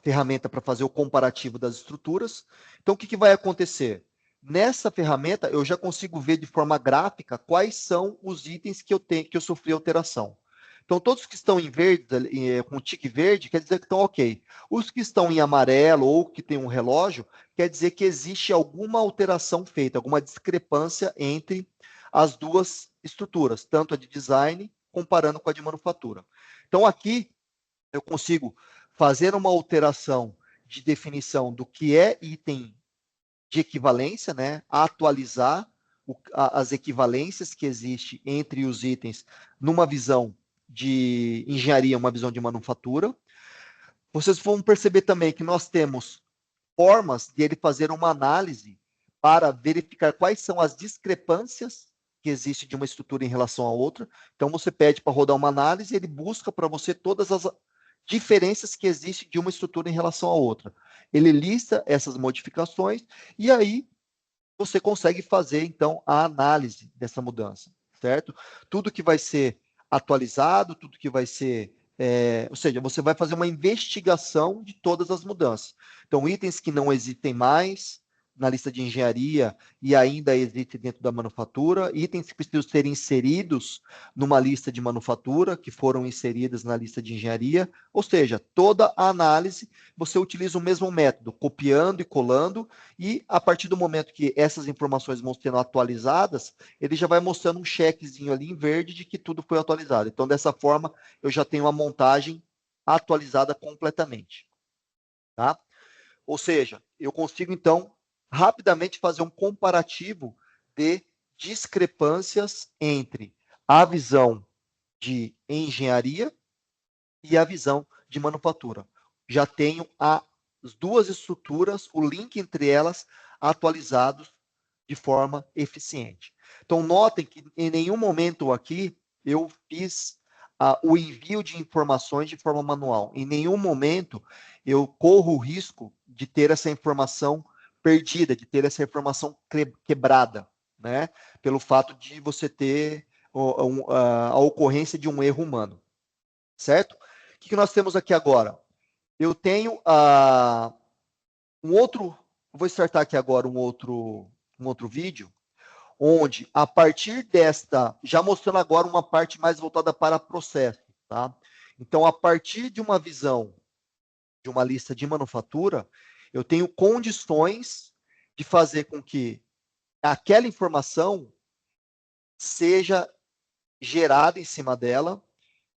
ferramenta para fazer o comparativo das estruturas. Então, o que vai acontecer? Nessa ferramenta, eu já consigo ver de forma gráfica quais são os itens que eu sofri alteração. Então, todos que estão em verde, com tique verde, quer dizer que estão ok. Os que estão em amarelo ou que tem um relógio, quer dizer que existe alguma alteração feita, alguma discrepância entre as duas estruturas, tanto a de design comparando com a de manufatura. Então, aqui eu consigo fazer uma alteração de definição do que é item de equivalência, né? Atualizar as equivalências que existem entre os itens numa visão de engenharia, uma visão de manufatura. Vocês vão perceber também que nós temos formas de ele fazer uma análise para verificar quais são as discrepâncias que existem de uma estrutura em relação à outra. Então, você pede para rodar uma análise e ele busca para você todas as diferenças que existem de uma estrutura em relação à outra. Ele lista essas modificações e aí você consegue fazer, então, a análise dessa mudança, certo? Tudo que vai ser atualizado, tudo que vai ser. Ou seja, você vai fazer uma investigação de todas as mudanças. Então, itens que não existem mais na lista de engenharia e ainda existem dentro da manufatura, itens que precisam ser inseridos numa lista de manufatura, que foram inseridas na lista de engenharia, ou seja, toda a análise, você utiliza o mesmo método, copiando e colando, e a partir do momento que essas informações vão sendo atualizadas, ele já vai mostrando um chequezinho ali em verde de que tudo foi atualizado. Então, dessa forma, eu já tenho a montagem atualizada completamente. Tá? Ou seja, eu consigo, então, rapidamente fazer um comparativo de discrepâncias entre a visão de engenharia e a visão de manufatura. Já tenho as duas estruturas, o link entre elas, atualizados de forma eficiente. Então, notem que em nenhum momento aqui eu fiz o envio de informações de forma manual. Em nenhum momento eu corro o risco de ter essa informação perdida, de ter essa informação quebrada, né? Pelo fato de você ter a ocorrência de um erro humano, certo? O que nós temos aqui agora? Eu tenho um outro, vou startar aqui agora um outro vídeo, onde a partir desta, já mostrando agora uma parte mais voltada para processo, tá? Então, a partir de uma visão de uma lista de manufatura, eu tenho condições de fazer com que aquela informação seja gerada em cima dela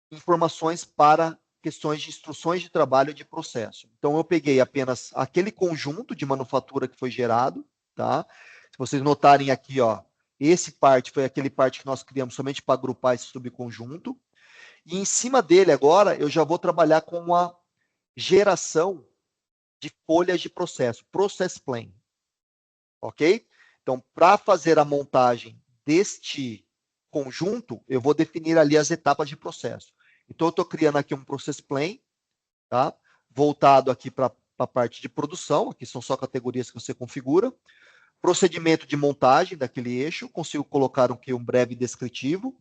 informações para questões de instruções de trabalho de processo. Então, eu peguei apenas aquele conjunto de manufatura que foi gerado, tá? Se vocês notarem aqui, ó, esse parte foi aquele parte que nós criamos somente para agrupar esse subconjunto. E em cima dele, agora, eu já vou trabalhar com a geração de folhas de processo, process plan. Ok? Então, para fazer a montagem deste conjunto, eu vou definir ali as etapas de processo. Então, eu estou criando aqui um process plan, tá? Voltado aqui para a parte de produção, aqui são só categorias que você configura. procedimento de montagem daquele eixo, consigo colocar um breve descritivo,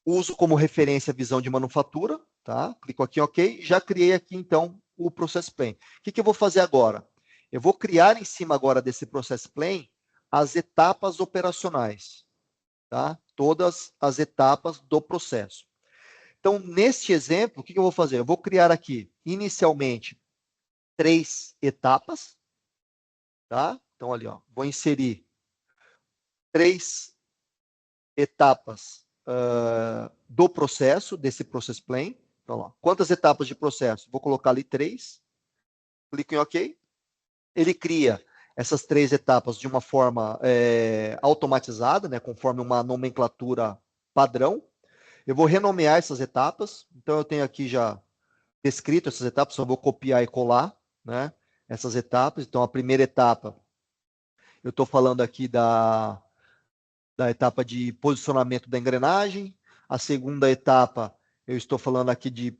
uso como referência a visão de manufatura, tá? Clico aqui em OK, já criei aqui então o Process Plan. O que eu vou fazer agora? Eu vou criar em cima agora desse Process Plan as etapas operacionais, tá? Todas as etapas do processo. Então, neste exemplo, o que eu vou fazer? Eu vou criar aqui, inicialmente, 3 etapas, tá? Então, ali, ó, vou inserir 3 etapas do processo, desse Process Plan. Então, ó, quantas etapas de processo? Vou colocar ali 3, clico em OK. Ele cria essas 3 etapas de uma forma automatizada, né, conforme uma nomenclatura padrão. Eu vou renomear essas etapas. Então, eu tenho aqui já descrito essas etapas, só vou copiar e colar, né, essas etapas. Então, a primeira etapa, eu estou falando aqui da etapa de posicionamento da engrenagem. A segunda etapa, eu estou falando aqui de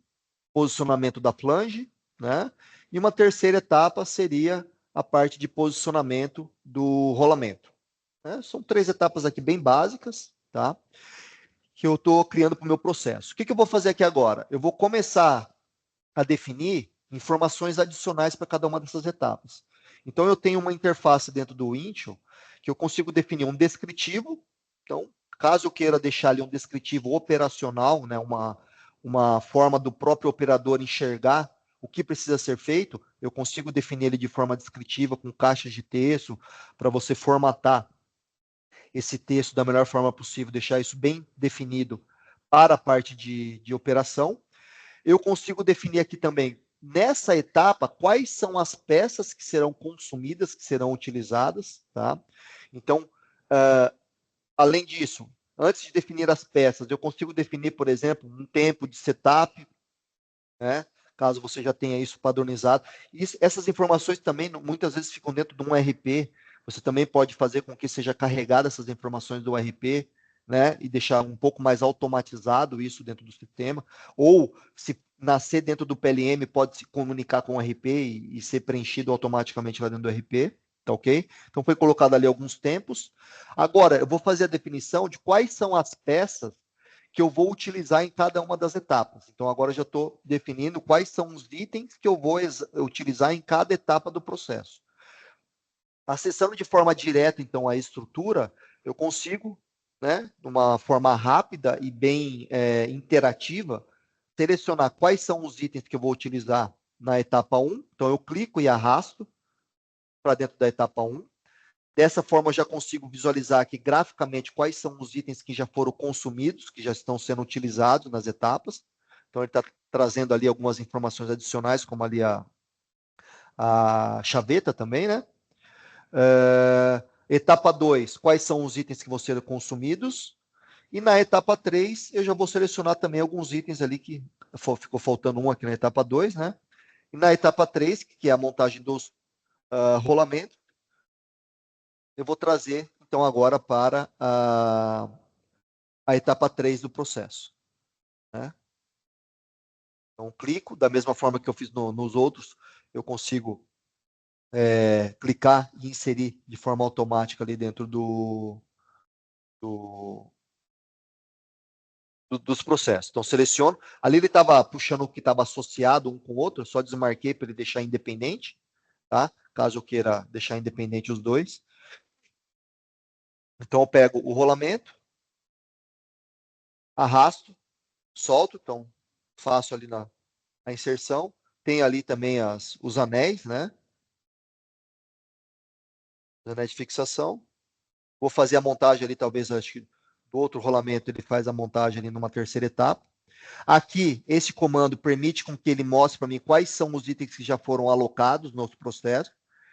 posicionamento da flange, né? E uma terceira etapa seria a parte de posicionamento do rolamento. Né? São 3 etapas aqui bem básicas, tá? Que eu estou criando para o meu processo. O que eu vou fazer aqui agora? Eu vou começar a definir informações adicionais para cada uma dessas etapas. Então, eu tenho uma interface dentro do Intune que eu consigo definir um descritivo. Então, caso eu queira deixar ali um descritivo operacional, né, uma forma do próprio operador enxergar o que precisa ser feito, eu consigo definir ele de forma descritiva, com caixas de texto, para você formatar esse texto da melhor forma possível, deixar isso bem definido para a parte de operação. Eu consigo definir aqui também, nessa etapa, quais são as peças que serão consumidas, que serão utilizadas, tá? Então, além disso, antes de definir as peças, eu consigo definir, por exemplo, um tempo de setup, né? Caso você já tenha isso padronizado. E essas informações também muitas vezes ficam dentro de um RP. Você também pode fazer com que seja carregada essas informações do RP, né? E deixar um pouco mais automatizado isso dentro do sistema. Ou se nascer dentro do PLM, pode se comunicar com o RP e ser preenchido automaticamente lá dentro do RP. Tá ok? Então foi colocado ali alguns tempos. Agora, eu vou fazer a definição de quais são as peças que eu vou utilizar em cada uma das etapas. Então, agora eu já estou definindo quais são os itens que eu vou utilizar em cada etapa do processo. Acessando de forma direta, então, a estrutura, eu consigo, né, de uma forma rápida e bem interativa, selecionar quais são os itens que eu vou utilizar na etapa 1. Então, eu clico e arrasto para dentro da etapa 1. Dessa forma, eu já consigo visualizar aqui graficamente quais são os itens que já foram consumidos, que já estão sendo utilizados nas etapas. Então, ele está trazendo ali algumas informações adicionais, como ali a chaveta também, né? Etapa 2, quais são os itens que vão ser consumidos. E na etapa 3, eu já vou selecionar também alguns itens ali que ficou faltando um aqui na etapa 2, né? E na etapa 3, que é a montagem dos rolamentos, eu vou trazer, então, agora para a etapa 3 do processo. Né? Então, clico, da mesma forma que eu fiz nos outros, eu consigo clicar e inserir de forma automática ali dentro dos processos. Então, seleciono. Ali ele estava puxando o que estava associado um com o outro, eu só desmarquei para ele deixar independente, tá? Caso eu queira deixar independente os dois. Então, eu pego o rolamento, arrasto, solto, então faço ali a inserção. Tem ali também os anéis, né? Os anéis de fixação. Vou fazer a montagem ali, talvez, acho que do outro rolamento ele faz a montagem ali numa terceira etapa. Aqui, esse comando permite com que ele mostre para mim quais são os itens que já foram alocados no processo.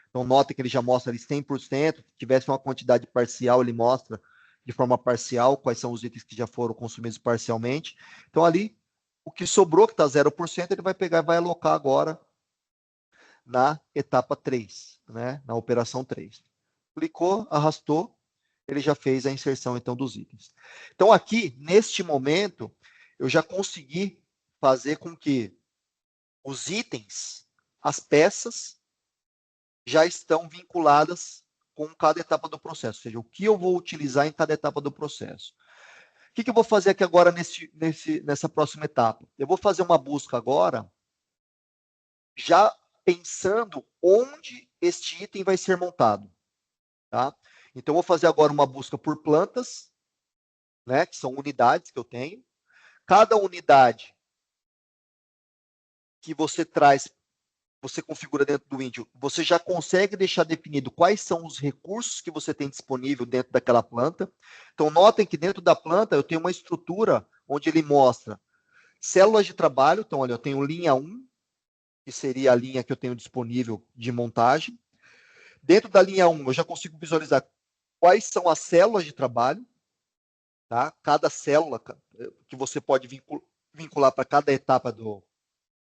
Então, nota que ele já mostra ali 100%. Se tivesse uma quantidade parcial, ele mostra de forma parcial quais são os itens que já foram consumidos parcialmente. Então, ali, o que sobrou, que está 0%, ele vai pegar e vai alocar agora na etapa 3, né? Na operação 3. Clicou, arrastou, ele já fez a inserção, então, dos itens. Então, aqui, neste momento, eu já consegui fazer com que os itens, as peças, já estão vinculadas com cada etapa do processo, ou seja, o que eu vou utilizar em cada etapa do processo. O que eu vou fazer aqui agora nessa próxima etapa? Eu vou fazer uma busca agora, já pensando onde este item vai ser montado. Tá? Então, eu vou fazer agora uma busca por plantas, né, que são unidades que eu tenho. Cada unidade que você traz, você configura dentro do Índio, você já consegue deixar definido quais são os recursos que você tem disponível dentro daquela planta. Então, notem que dentro da planta eu tenho uma estrutura onde ele mostra células de trabalho. Então, olha, eu tenho linha 1, que seria a linha que eu tenho disponível de montagem. Dentro da linha 1, eu já consigo visualizar quais são as células de trabalho, tá? Cada célula que você pode vincular para cada etapa do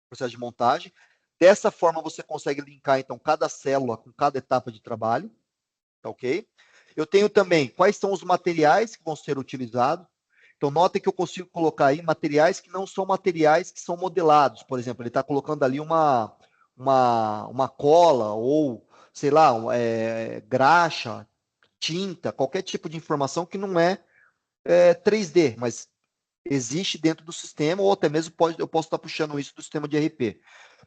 processo de montagem. Dessa forma, você consegue linkar, então, cada célula com cada etapa de trabalho, tá ok? Eu tenho também quais são os materiais que vão ser utilizados. Então, notem que eu consigo colocar aí materiais que não são materiais que são modelados. Por exemplo, ele está colocando ali uma cola ou, sei lá, graxa, tinta, qualquer tipo de informação que não é 3D, mas existe dentro do sistema, ou até mesmo eu posso estar puxando isso do sistema de RP.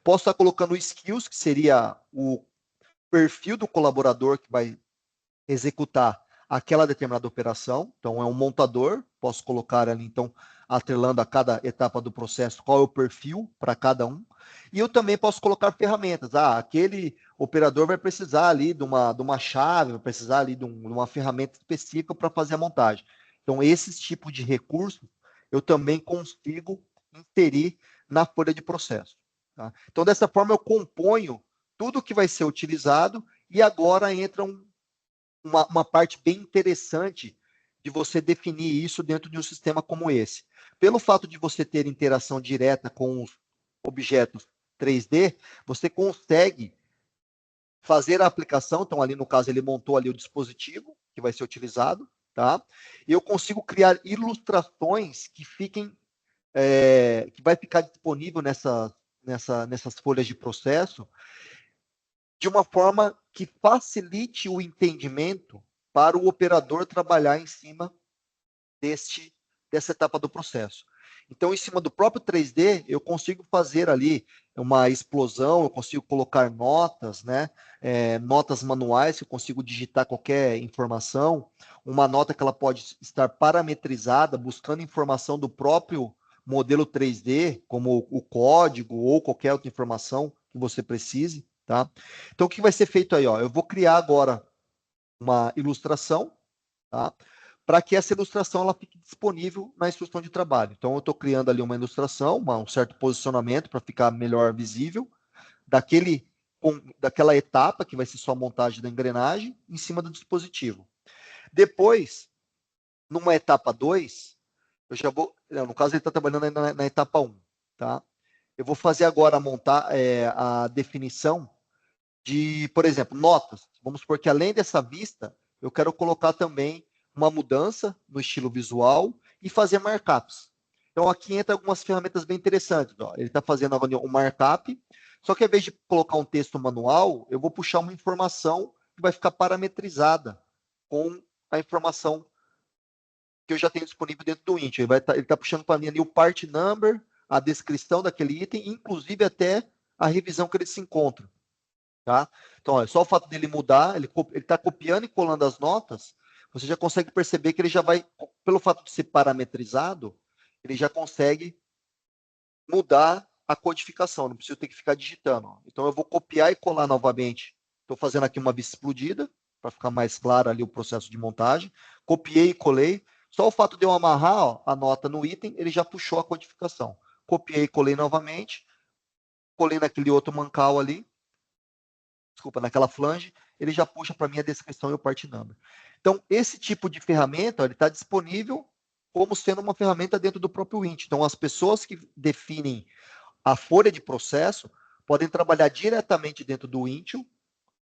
Posso estar colocando skills, que seria o perfil do colaborador que vai executar aquela determinada operação. Então, é um montador, posso colocar ali, então, atrelando a cada etapa do processo, qual é o perfil para cada um. E eu também posso colocar ferramentas. Aquele operador vai precisar ali de uma chave, vai precisar ali de uma ferramenta específica para fazer a montagem. Então, esses tipos de recursos eu também consigo inserir na folha de processo. Tá? Então, dessa forma, eu componho tudo que vai ser utilizado e agora entra uma parte bem interessante de você definir isso dentro de um sistema como esse. Pelo fato de você ter interação direta com os objetos 3D, você consegue fazer a aplicação. Então, ali no caso, ele montou ali o dispositivo que vai ser utilizado, tá? E eu consigo criar ilustrações que fiquem, que vai ficar disponível nessas folhas de processo, de uma forma que facilite o entendimento para o operador trabalhar em cima dessa etapa do processo. Então, em cima do próprio 3D, eu consigo fazer ali uma explosão, eu consigo colocar notas, né? Notas manuais, eu consigo digitar qualquer informação, uma nota que ela pode estar parametrizada, buscando informação do próprio modelo 3D, como o código ou qualquer outra informação que você precise, tá? Então, o que vai ser feito aí? Ó? Eu vou criar agora uma ilustração, tá? Para que essa ilustração ela fique disponível na instrução de trabalho. Então, eu estou criando ali uma ilustração, um certo posicionamento para ficar melhor visível, daquela etapa, que vai ser só a montagem da engrenagem, em cima do dispositivo. Depois, numa etapa 2, eu já vou. No caso, ele está trabalhando ainda na etapa 1. Tá? Eu vou fazer agora a definição de, por exemplo, notas. Vamos supor que além dessa vista, eu quero colocar também uma mudança no estilo visual e fazer markups. Então, aqui entra algumas ferramentas bem interessantes. Ó. Ele está fazendo agora um markup, só que ao invés de colocar um texto manual, eu vou puxar uma informação que vai ficar parametrizada com a informação que eu já tenho disponível dentro do Int. Ele tá puxando para mim ali o part number, a descrição daquele item, inclusive até a revisão que ele se encontra. Tá? Então, olha, só o fato dele mudar, ele está copiando e colando as notas, você já consegue perceber que ele já vai, pelo fato de ser parametrizado, ele já consegue mudar a codificação, não preciso ter que ficar digitando. Ó. Então, eu vou copiar e colar novamente. Estou fazendo aqui uma vista explodida, para ficar mais claro ali o processo de montagem. Copiei e colei. Só o fato de eu amarrar ó, a nota no item, ele já puxou a codificação. Copiei e colei novamente. Colei naquele outro mancal ali, desculpa, naquela flange, ele já puxa para mim a descrição e o part number. Então, esse tipo de ferramenta está disponível como sendo uma ferramenta dentro do próprio Int. Então, as pessoas que definem a folha de processo podem trabalhar diretamente dentro do Intio,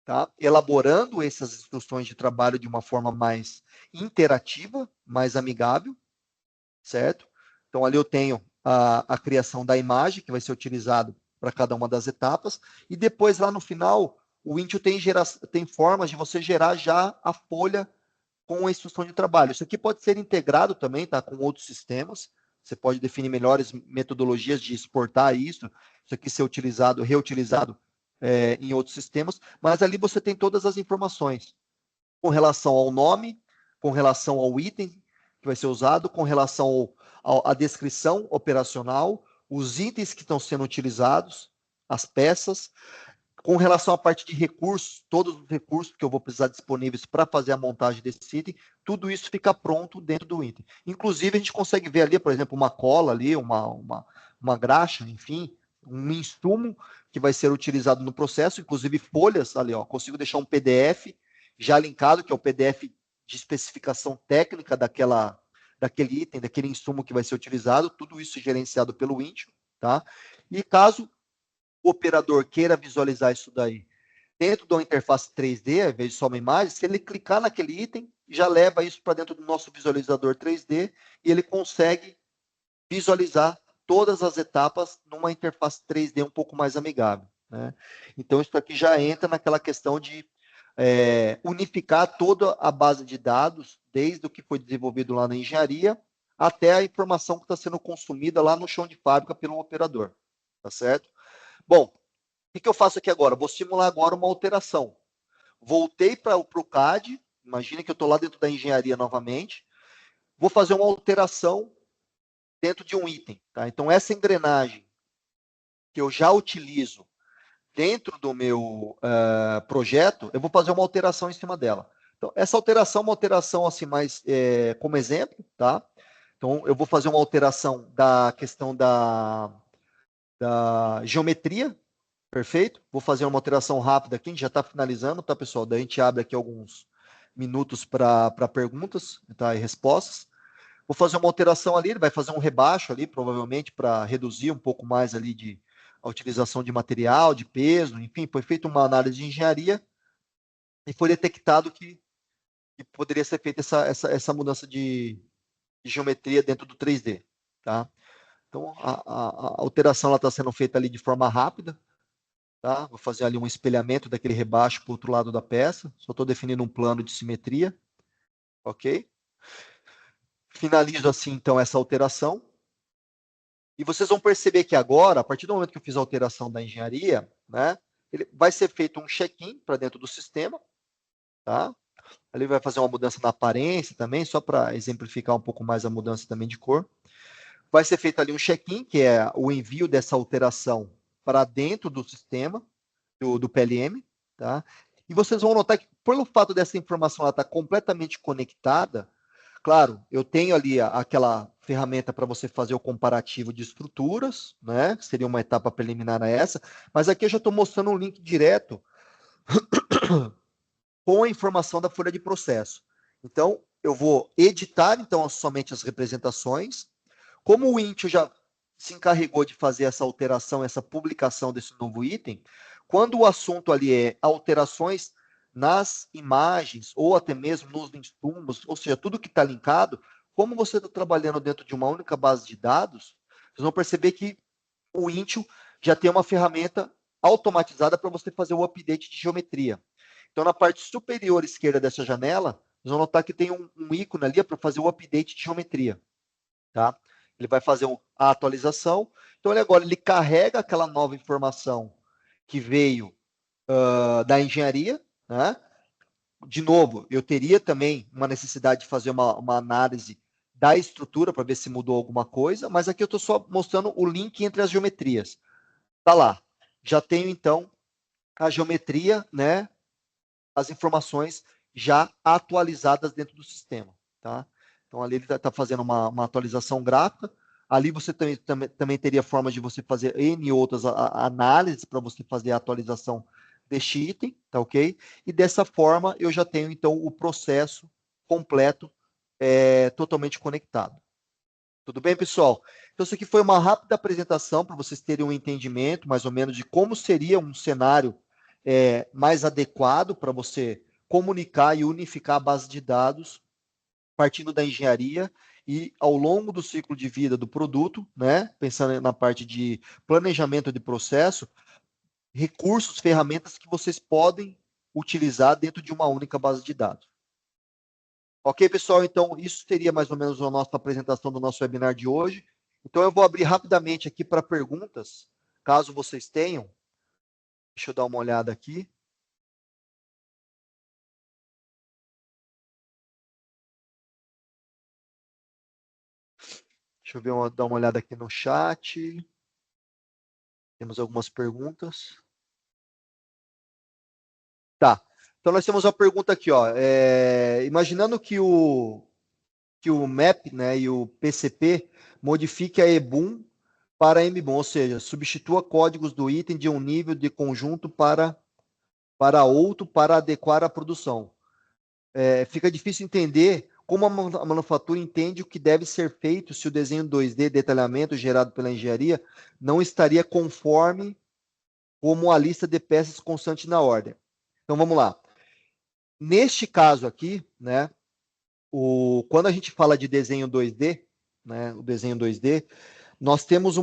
tá? Elaborando essas instruções de trabalho de uma forma mais interativa, mais amigável, certo? Então, ali eu tenho a criação da imagem, que vai ser utilizado para cada uma das etapas, e depois, lá no final, o Intio tem formas de você gerar já a folha com a instrução de trabalho. Isso aqui pode ser integrado também, tá, com outros sistemas. Você pode definir melhores metodologias de exportar isso aqui ser utilizado, reutilizado em outros sistemas, mas ali você tem todas as informações com relação ao nome, com relação ao item que vai ser usado, com relação à descrição operacional, os itens que estão sendo utilizados, as peças, com relação à parte de recursos, todos os recursos que eu vou precisar disponíveis para fazer a montagem desse item, tudo isso fica pronto dentro do item. Inclusive, a gente consegue ver ali, por exemplo, uma cola ali, uma graxa, enfim, um insumo que vai ser utilizado no processo, inclusive folhas ali, ó, consigo deixar um PDF já linkado, que é o PDF de especificação técnica daquele item, daquele insumo que vai ser utilizado, tudo isso gerenciado pelo Intio, tá? E caso o operador queira visualizar isso daí dentro da interface 3D, ao invés de só uma imagem, se ele clicar naquele item, já leva isso para dentro do nosso visualizador 3D e ele consegue visualizar todas as etapas numa interface 3D um pouco mais amigável, né? Então, isso aqui já entra naquela questão de unificar toda a base de dados, desde o que foi desenvolvido lá na engenharia, até a informação que está sendo consumida lá no chão de fábrica pelo operador, tá certo? Bom, o que eu faço aqui agora? Vou simular agora uma alteração. Voltei para o CAD, imagine que eu estou lá dentro da engenharia novamente, vou fazer uma alteração dentro de um item. Tá? Então, essa engrenagem que eu já utilizo dentro do meu projeto, eu vou fazer uma alteração em cima dela. Então, essa alteração é uma alteração assim mais como exemplo, tá? Então, eu vou fazer uma alteração da questão da geometria. Perfeito? Vou fazer uma alteração rápida aqui, a gente já está finalizando, tá, pessoal? Daí a gente abre aqui alguns minutos para perguntas, tá, e respostas. Vou fazer uma alteração ali, ele vai fazer um rebaixo ali, provavelmente, para reduzir um pouco mais ali a utilização de material, de peso, enfim, foi feita uma análise de engenharia e foi detectado que poderia ser feita essa mudança de geometria dentro do 3D, tá? Então, a alteração está sendo feita ali de forma rápida, tá? Vou fazer ali um espelhamento daquele rebaixo para o outro lado da peça. Só estou definindo um plano de simetria. Ok? Finalizo assim, então, essa alteração. E vocês vão perceber que agora, a partir do momento que eu fiz a alteração da engenharia, né, ele vai ser feito um check-in para dentro do sistema. Tá? Ali vai fazer uma mudança na aparência também, só para exemplificar um pouco mais a mudança também de cor. Vai ser feito ali um check-in, que é o envio dessa alteração para dentro do sistema, do PLM, tá? E vocês vão notar que, pelo fato dessa informação estar completamente conectada, claro, eu tenho ali aquela ferramenta para você fazer o comparativo de estruturas, né? Seria uma etapa preliminar a essa, mas aqui eu já estou mostrando um link direto com a informação da folha de processo. Então, eu vou editar então somente as representações. Como o Intio já se encarregou de fazer essa alteração, essa publicação desse novo item, quando o assunto ali é alterações nas imagens ou até mesmo nos insumos, ou seja, tudo que está linkado, como você está trabalhando dentro de uma única base de dados, vocês vão perceber que o Intio já tem uma ferramenta automatizada para você fazer o update de geometria. Então, na parte superior esquerda dessa janela, vocês vão notar que tem um ícone ali para fazer o update de geometria. Tá? Ele vai fazer a atualização. Então, ele carrega aquela nova informação que veio da engenharia. Né? De novo, eu teria também uma necessidade de fazer uma análise da estrutura para ver se mudou alguma coisa, mas aqui eu estou só mostrando o link entre as geometrias. Tá lá. Já tenho, então, a geometria, né? As informações já atualizadas dentro do sistema. Tá? Então, ali ele está fazendo uma atualização gráfica. Ali você também teria formas de você fazer N outras análises para você fazer a atualização deste item, tá ok? E dessa forma eu já tenho, então, o processo completo totalmente conectado. Tudo bem, pessoal? Então, isso aqui foi uma rápida apresentação para vocês terem um entendimento, mais ou menos, de como seria um cenário mais adequado para você comunicar e unificar a base de dados partindo da engenharia e ao longo do ciclo de vida do produto, né, pensando na parte de planejamento de processo, recursos, ferramentas que vocês podem utilizar dentro de uma única base de dados. Ok, pessoal? Então, isso seria mais ou menos a nossa apresentação do nosso webinar de hoje. Então, eu vou abrir rapidamente aqui para perguntas, caso vocês tenham. Deixa eu dar uma olhada aqui. Deixa eu ver, dar uma olhada aqui no chat. Temos algumas perguntas. Tá. Então, nós temos uma pergunta aqui, ó. Imaginando que o MAP, né, e o PCP modifique a EBUM para MBUM, ou seja, substitua códigos do item de um nível de conjunto para outro para adequar a produção. Fica difícil entender como a manufatura entende o que deve ser feito se o desenho 2D detalhamento gerado pela engenharia não estaria conforme como a lista de peças constante na ordem. Então vamos lá. Neste caso aqui, né, quando a gente fala de desenho 2D, né, o desenho 2D, nós temos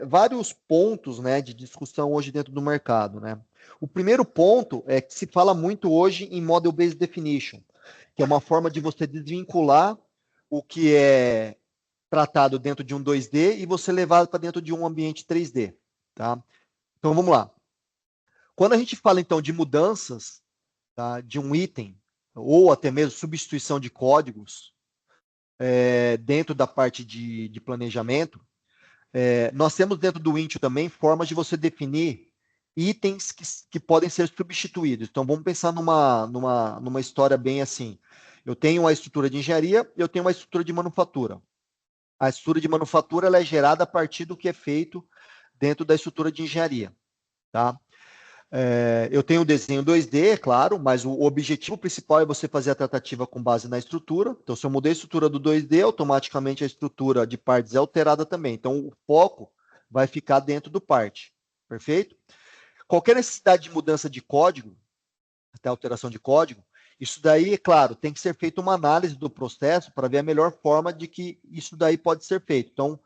vários pontos, né, de discussão hoje dentro do mercado, né? O primeiro ponto é que se fala muito hoje em Model-Based Definition, que é uma forma de você desvincular o que é tratado dentro de um 2D e você levar para dentro de um ambiente 3D, tá? Então vamos lá. Quando a gente fala então de mudanças, tá, de um item ou até mesmo substituição de códigos dentro da parte de planejamento, nós temos dentro do Intio também formas de você definir itens que podem ser substituídos. Então, vamos pensar numa história bem assim. Eu tenho uma estrutura de engenharia, eu tenho uma estrutura de manufatura. A estrutura de manufatura ela é gerada a partir do que é feito dentro da estrutura de engenharia. Tá? Eu tenho o desenho 2D, é claro, mas o objetivo principal é você fazer a tratativa com base na estrutura. Então, se eu mudei a estrutura do 2D, automaticamente a estrutura de partes é alterada também. Então, o foco vai ficar dentro do parte. Perfeito? Qualquer necessidade de mudança de código, até alteração de código, isso daí, é claro, tem que ser feita uma análise do processo para ver a melhor forma de que isso daí pode ser feito. Então,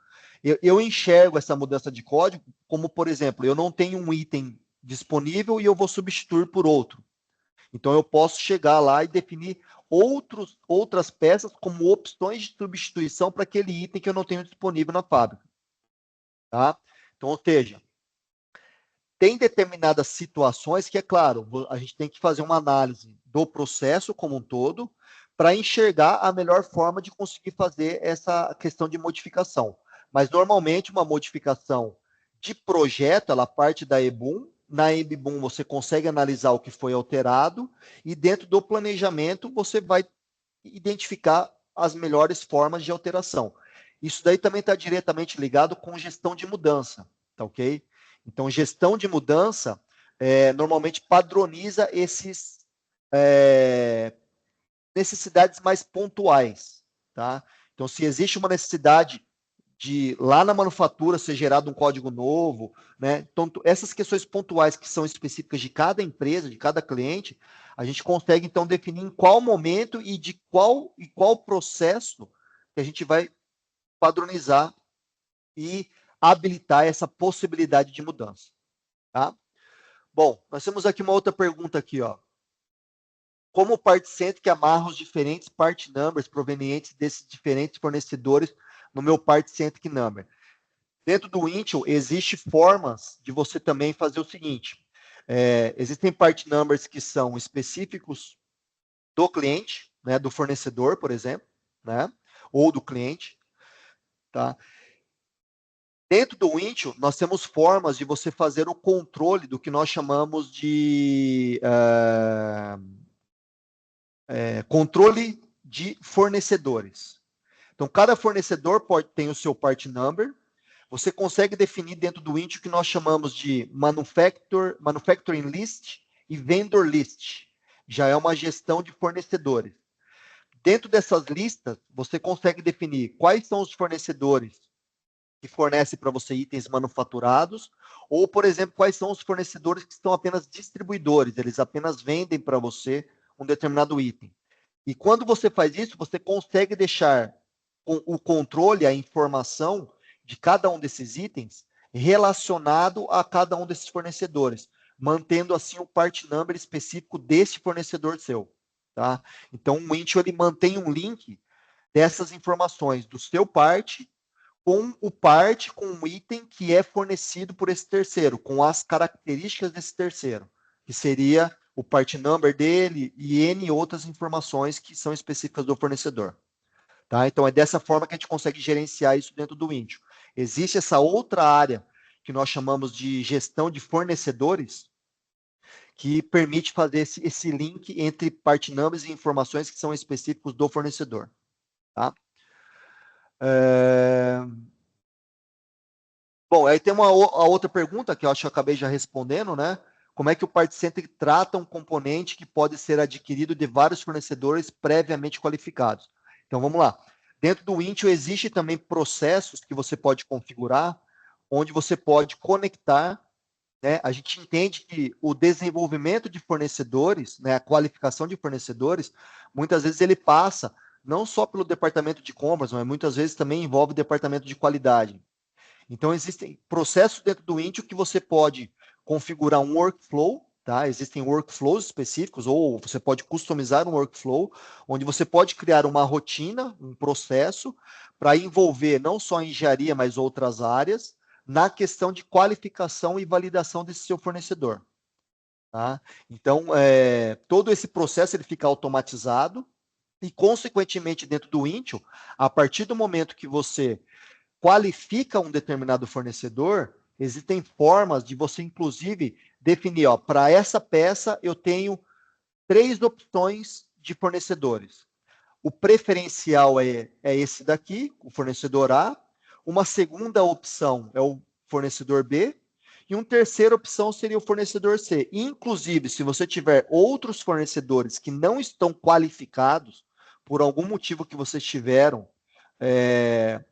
eu enxergo essa mudança de código como, por exemplo, eu não tenho um item disponível e eu vou substituir por outro. Então, eu posso chegar lá e definir outras peças como opções de substituição para aquele item que eu não tenho disponível na fábrica. Tá? Então, ou seja, tem determinadas situações que, é claro, a gente tem que fazer uma análise do processo como um todo para enxergar a melhor forma de conseguir fazer essa questão de modificação. Mas, normalmente, uma modificação de projeto, ela parte da EBUM. Na EBUM, você consegue analisar o que foi alterado e, dentro do planejamento, você vai identificar as melhores formas de alteração. Isso daí também está diretamente ligado com gestão de mudança, tá ok? Então, gestão de mudança normalmente padroniza esses necessidades mais pontuais, tá? Então, se existe uma necessidade de lá na manufatura ser gerado um código novo, né? Então, essas questões pontuais que são específicas de cada empresa, de cada cliente, a gente consegue então definir em qual momento e de qual processo que a gente vai padronizar e habilitar essa possibilidade de mudança, tá? Bom, nós temos aqui uma outra pergunta aqui, ó. Como o Part-Centric amarra os diferentes part numbers provenientes desses diferentes fornecedores no meu Part-Centric number? Dentro do Intio, existem formas de você também fazer o seguinte. Existem part numbers que são específicos do cliente, né, do fornecedor, por exemplo, né, ou do cliente. Tá? Dentro do Intio, nós temos formas de você fazer o controle do que nós chamamos de controle de fornecedores. Então, cada fornecedor tem o seu part number. Você consegue definir dentro do Intio o que nós chamamos de manufacturing list e vendor list. Já é uma gestão de fornecedores. Dentro dessas listas, você consegue definir quais são os fornecedores que fornecem para você itens manufaturados, ou, por exemplo, quais são os fornecedores que são apenas distribuidores, eles apenas vendem para você um determinado item. E quando você faz isso, você consegue deixar o controle, a informação de cada um desses itens relacionado a cada um desses fornecedores, mantendo assim o part number específico desse fornecedor seu, tá? Então o Windchill ele mantém um link dessas informações do seu part com o part com o item que é fornecido por esse terceiro, com as características desse terceiro, que seria o part number dele e N outras informações que são específicas do fornecedor. Tá? Então, é dessa forma que a gente consegue gerenciar isso dentro do Windchill. Existe essa outra área que nós chamamos de gestão de fornecedores, que permite fazer esse link entre part numbers e informações que são específicos do fornecedor. Tá? Bom, aí tem a outra pergunta que eu acho que eu acabei já respondendo, né? Como é que o Part Center trata um componente que pode ser adquirido de vários fornecedores previamente qualificados? Então, vamos lá. Dentro do Windchill existe também processos que você pode configurar, onde você pode conectar, né? A gente entende que o desenvolvimento de fornecedores, né, a qualificação de fornecedores, muitas vezes ele passa não só pelo departamento de compras, mas muitas vezes também envolve o departamento de qualidade. Então, existem processos dentro do Intio que você pode configurar um workflow, tá? Existem workflows específicos, ou você pode customizar um workflow, onde você pode criar uma rotina, um processo, para envolver não só a engenharia, mas outras áreas, na questão de qualificação e validação desse seu fornecedor. Tá? Então, todo esse processo ele fica automatizado e, consequentemente, dentro do Intio, a partir do momento que você qualifica um determinado fornecedor, existem formas de você, inclusive, definir, ó, para essa peça eu tenho 3 opções de fornecedores. O preferencial é esse daqui, o fornecedor A. Uma segunda opção é o fornecedor B. E uma terceira opção seria o fornecedor C. Inclusive, se você tiver outros fornecedores que não estão qualificados, por algum motivo que vocês tiveram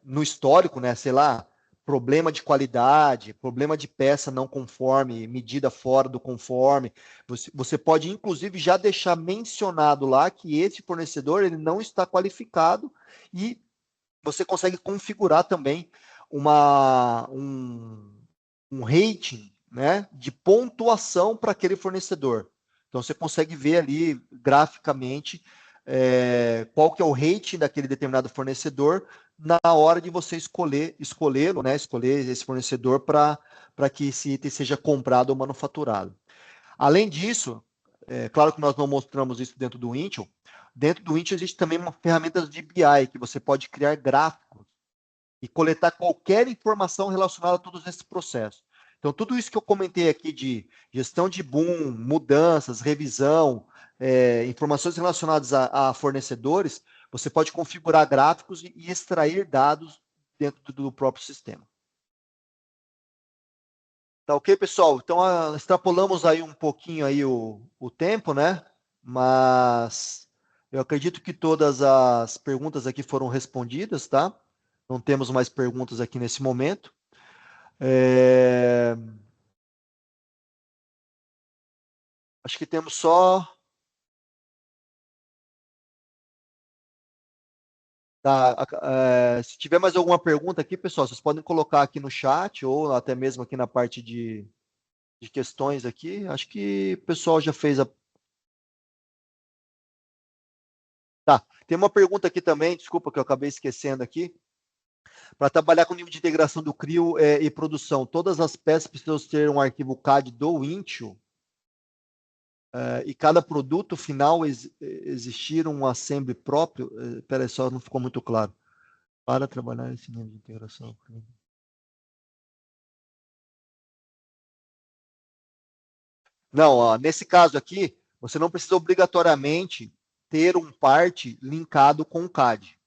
no histórico, né? Sei lá, problema de qualidade, problema de peça não conforme, medida fora do conforme. Você pode, inclusive, já deixar mencionado lá que esse fornecedor ele não está qualificado e você consegue configurar também um rating, né, de pontuação para aquele fornecedor. Então, você consegue ver ali graficamente qual que é o rating daquele determinado fornecedor na hora de você escolhê-lo, né, escolher esse fornecedor para que esse item seja comprado ou manufaturado. Além disso, claro que nós não mostramos isso dentro do Intio, dentro do Intio existe também uma ferramenta de BI, que você pode criar gráficos e coletar qualquer informação relacionada a todos esses processos. Então, tudo isso que eu comentei aqui de gestão de boom, mudanças, revisão, informações relacionadas a fornecedores, você pode configurar gráficos e extrair dados dentro do próprio sistema. Tá ok, pessoal? Então, extrapolamos aí um pouquinho aí o tempo, né? Mas eu acredito que todas as perguntas aqui foram respondidas, tá? Não temos mais perguntas aqui nesse momento. Acho que temos só. Tá, se tiver mais alguma pergunta aqui, pessoal, vocês podem colocar aqui no chat ou até mesmo aqui na parte de questões aqui. Acho que o pessoal já fez a. Tá, tem uma pergunta aqui também, desculpa que eu acabei esquecendo aqui. Para trabalhar com o nível de integração do CRIO e produção, todas as peças precisam ter um arquivo CAD do Intio e cada produto final existir um assembly próprio. Espera aí, só não ficou muito claro. Para trabalhar esse nível de integração. Não, ó, nesse caso aqui, você não precisa obrigatoriamente ter um part linkado com o CAD.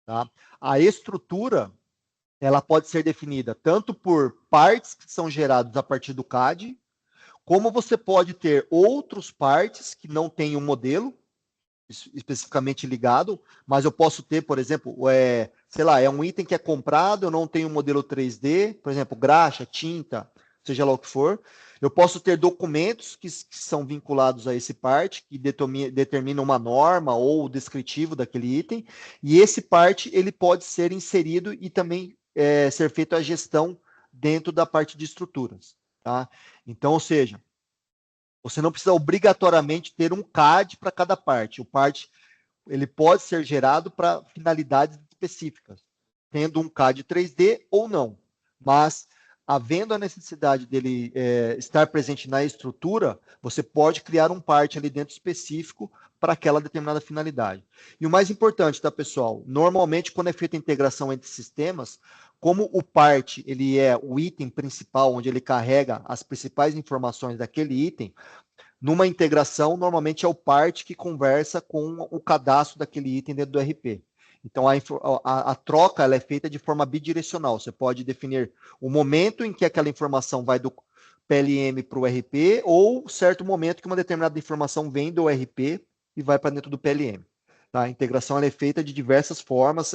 Tá? A estrutura ela pode ser definida tanto por partes que são gerados a partir do CAD, como você pode ter outros partes que não têm um modelo especificamente ligado, mas eu posso ter, por exemplo, sei lá, é um item que é comprado, eu não tenho um modelo 3D, por exemplo, graxa, tinta, seja lá o que for. Eu posso ter documentos que são vinculados a esse parte, que determinam uma norma ou o descritivo daquele item, e esse parte ele pode ser inserido e também ser feito a gestão dentro da parte de estruturas, tá? Então, ou seja, você não precisa obrigatoriamente ter um CAD para cada parte. O parte ele pode ser gerado para finalidades específicas, tendo um CAD 3D ou não. Mas, havendo a necessidade dele estar presente na estrutura, você pode criar um parte ali dentro específico para aquela determinada finalidade. E o mais importante, tá, pessoal? Normalmente, quando é feita a integração entre sistemas, como o parte ele é o item principal, onde ele carrega as principais informações daquele item, numa integração, normalmente é o parte que conversa com o cadastro daquele item dentro do RP. Então, a troca ela é feita de forma bidirecional. Você pode definir o momento em que aquela informação vai do PLM para o RP ou certo momento que uma determinada informação vem do RP e vai para dentro do PLM. Tá? A integração ela é feita de diversas formas.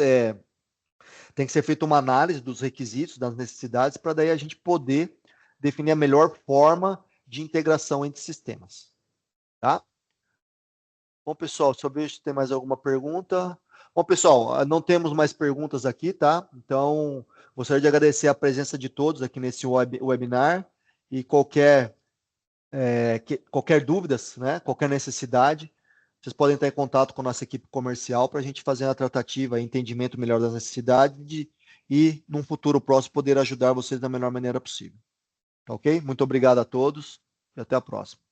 Tem que ser feita uma análise dos requisitos, das necessidades, para daí a gente poder definir a melhor forma de integração entre sistemas. Tá? Bom, pessoal, só vejo se tem mais alguma pergunta. Bom, pessoal, não temos mais perguntas aqui, tá? Então, gostaria de agradecer a presença de todos aqui nesse webinar e qualquer dúvidas, né? Qualquer necessidade, vocês podem estar em contato com a nossa equipe comercial para a gente fazer a tratativa e entendimento melhor das necessidades e, num futuro próximo, poder ajudar vocês da melhor maneira possível. Tá ok? Muito obrigado a todos e até a próxima.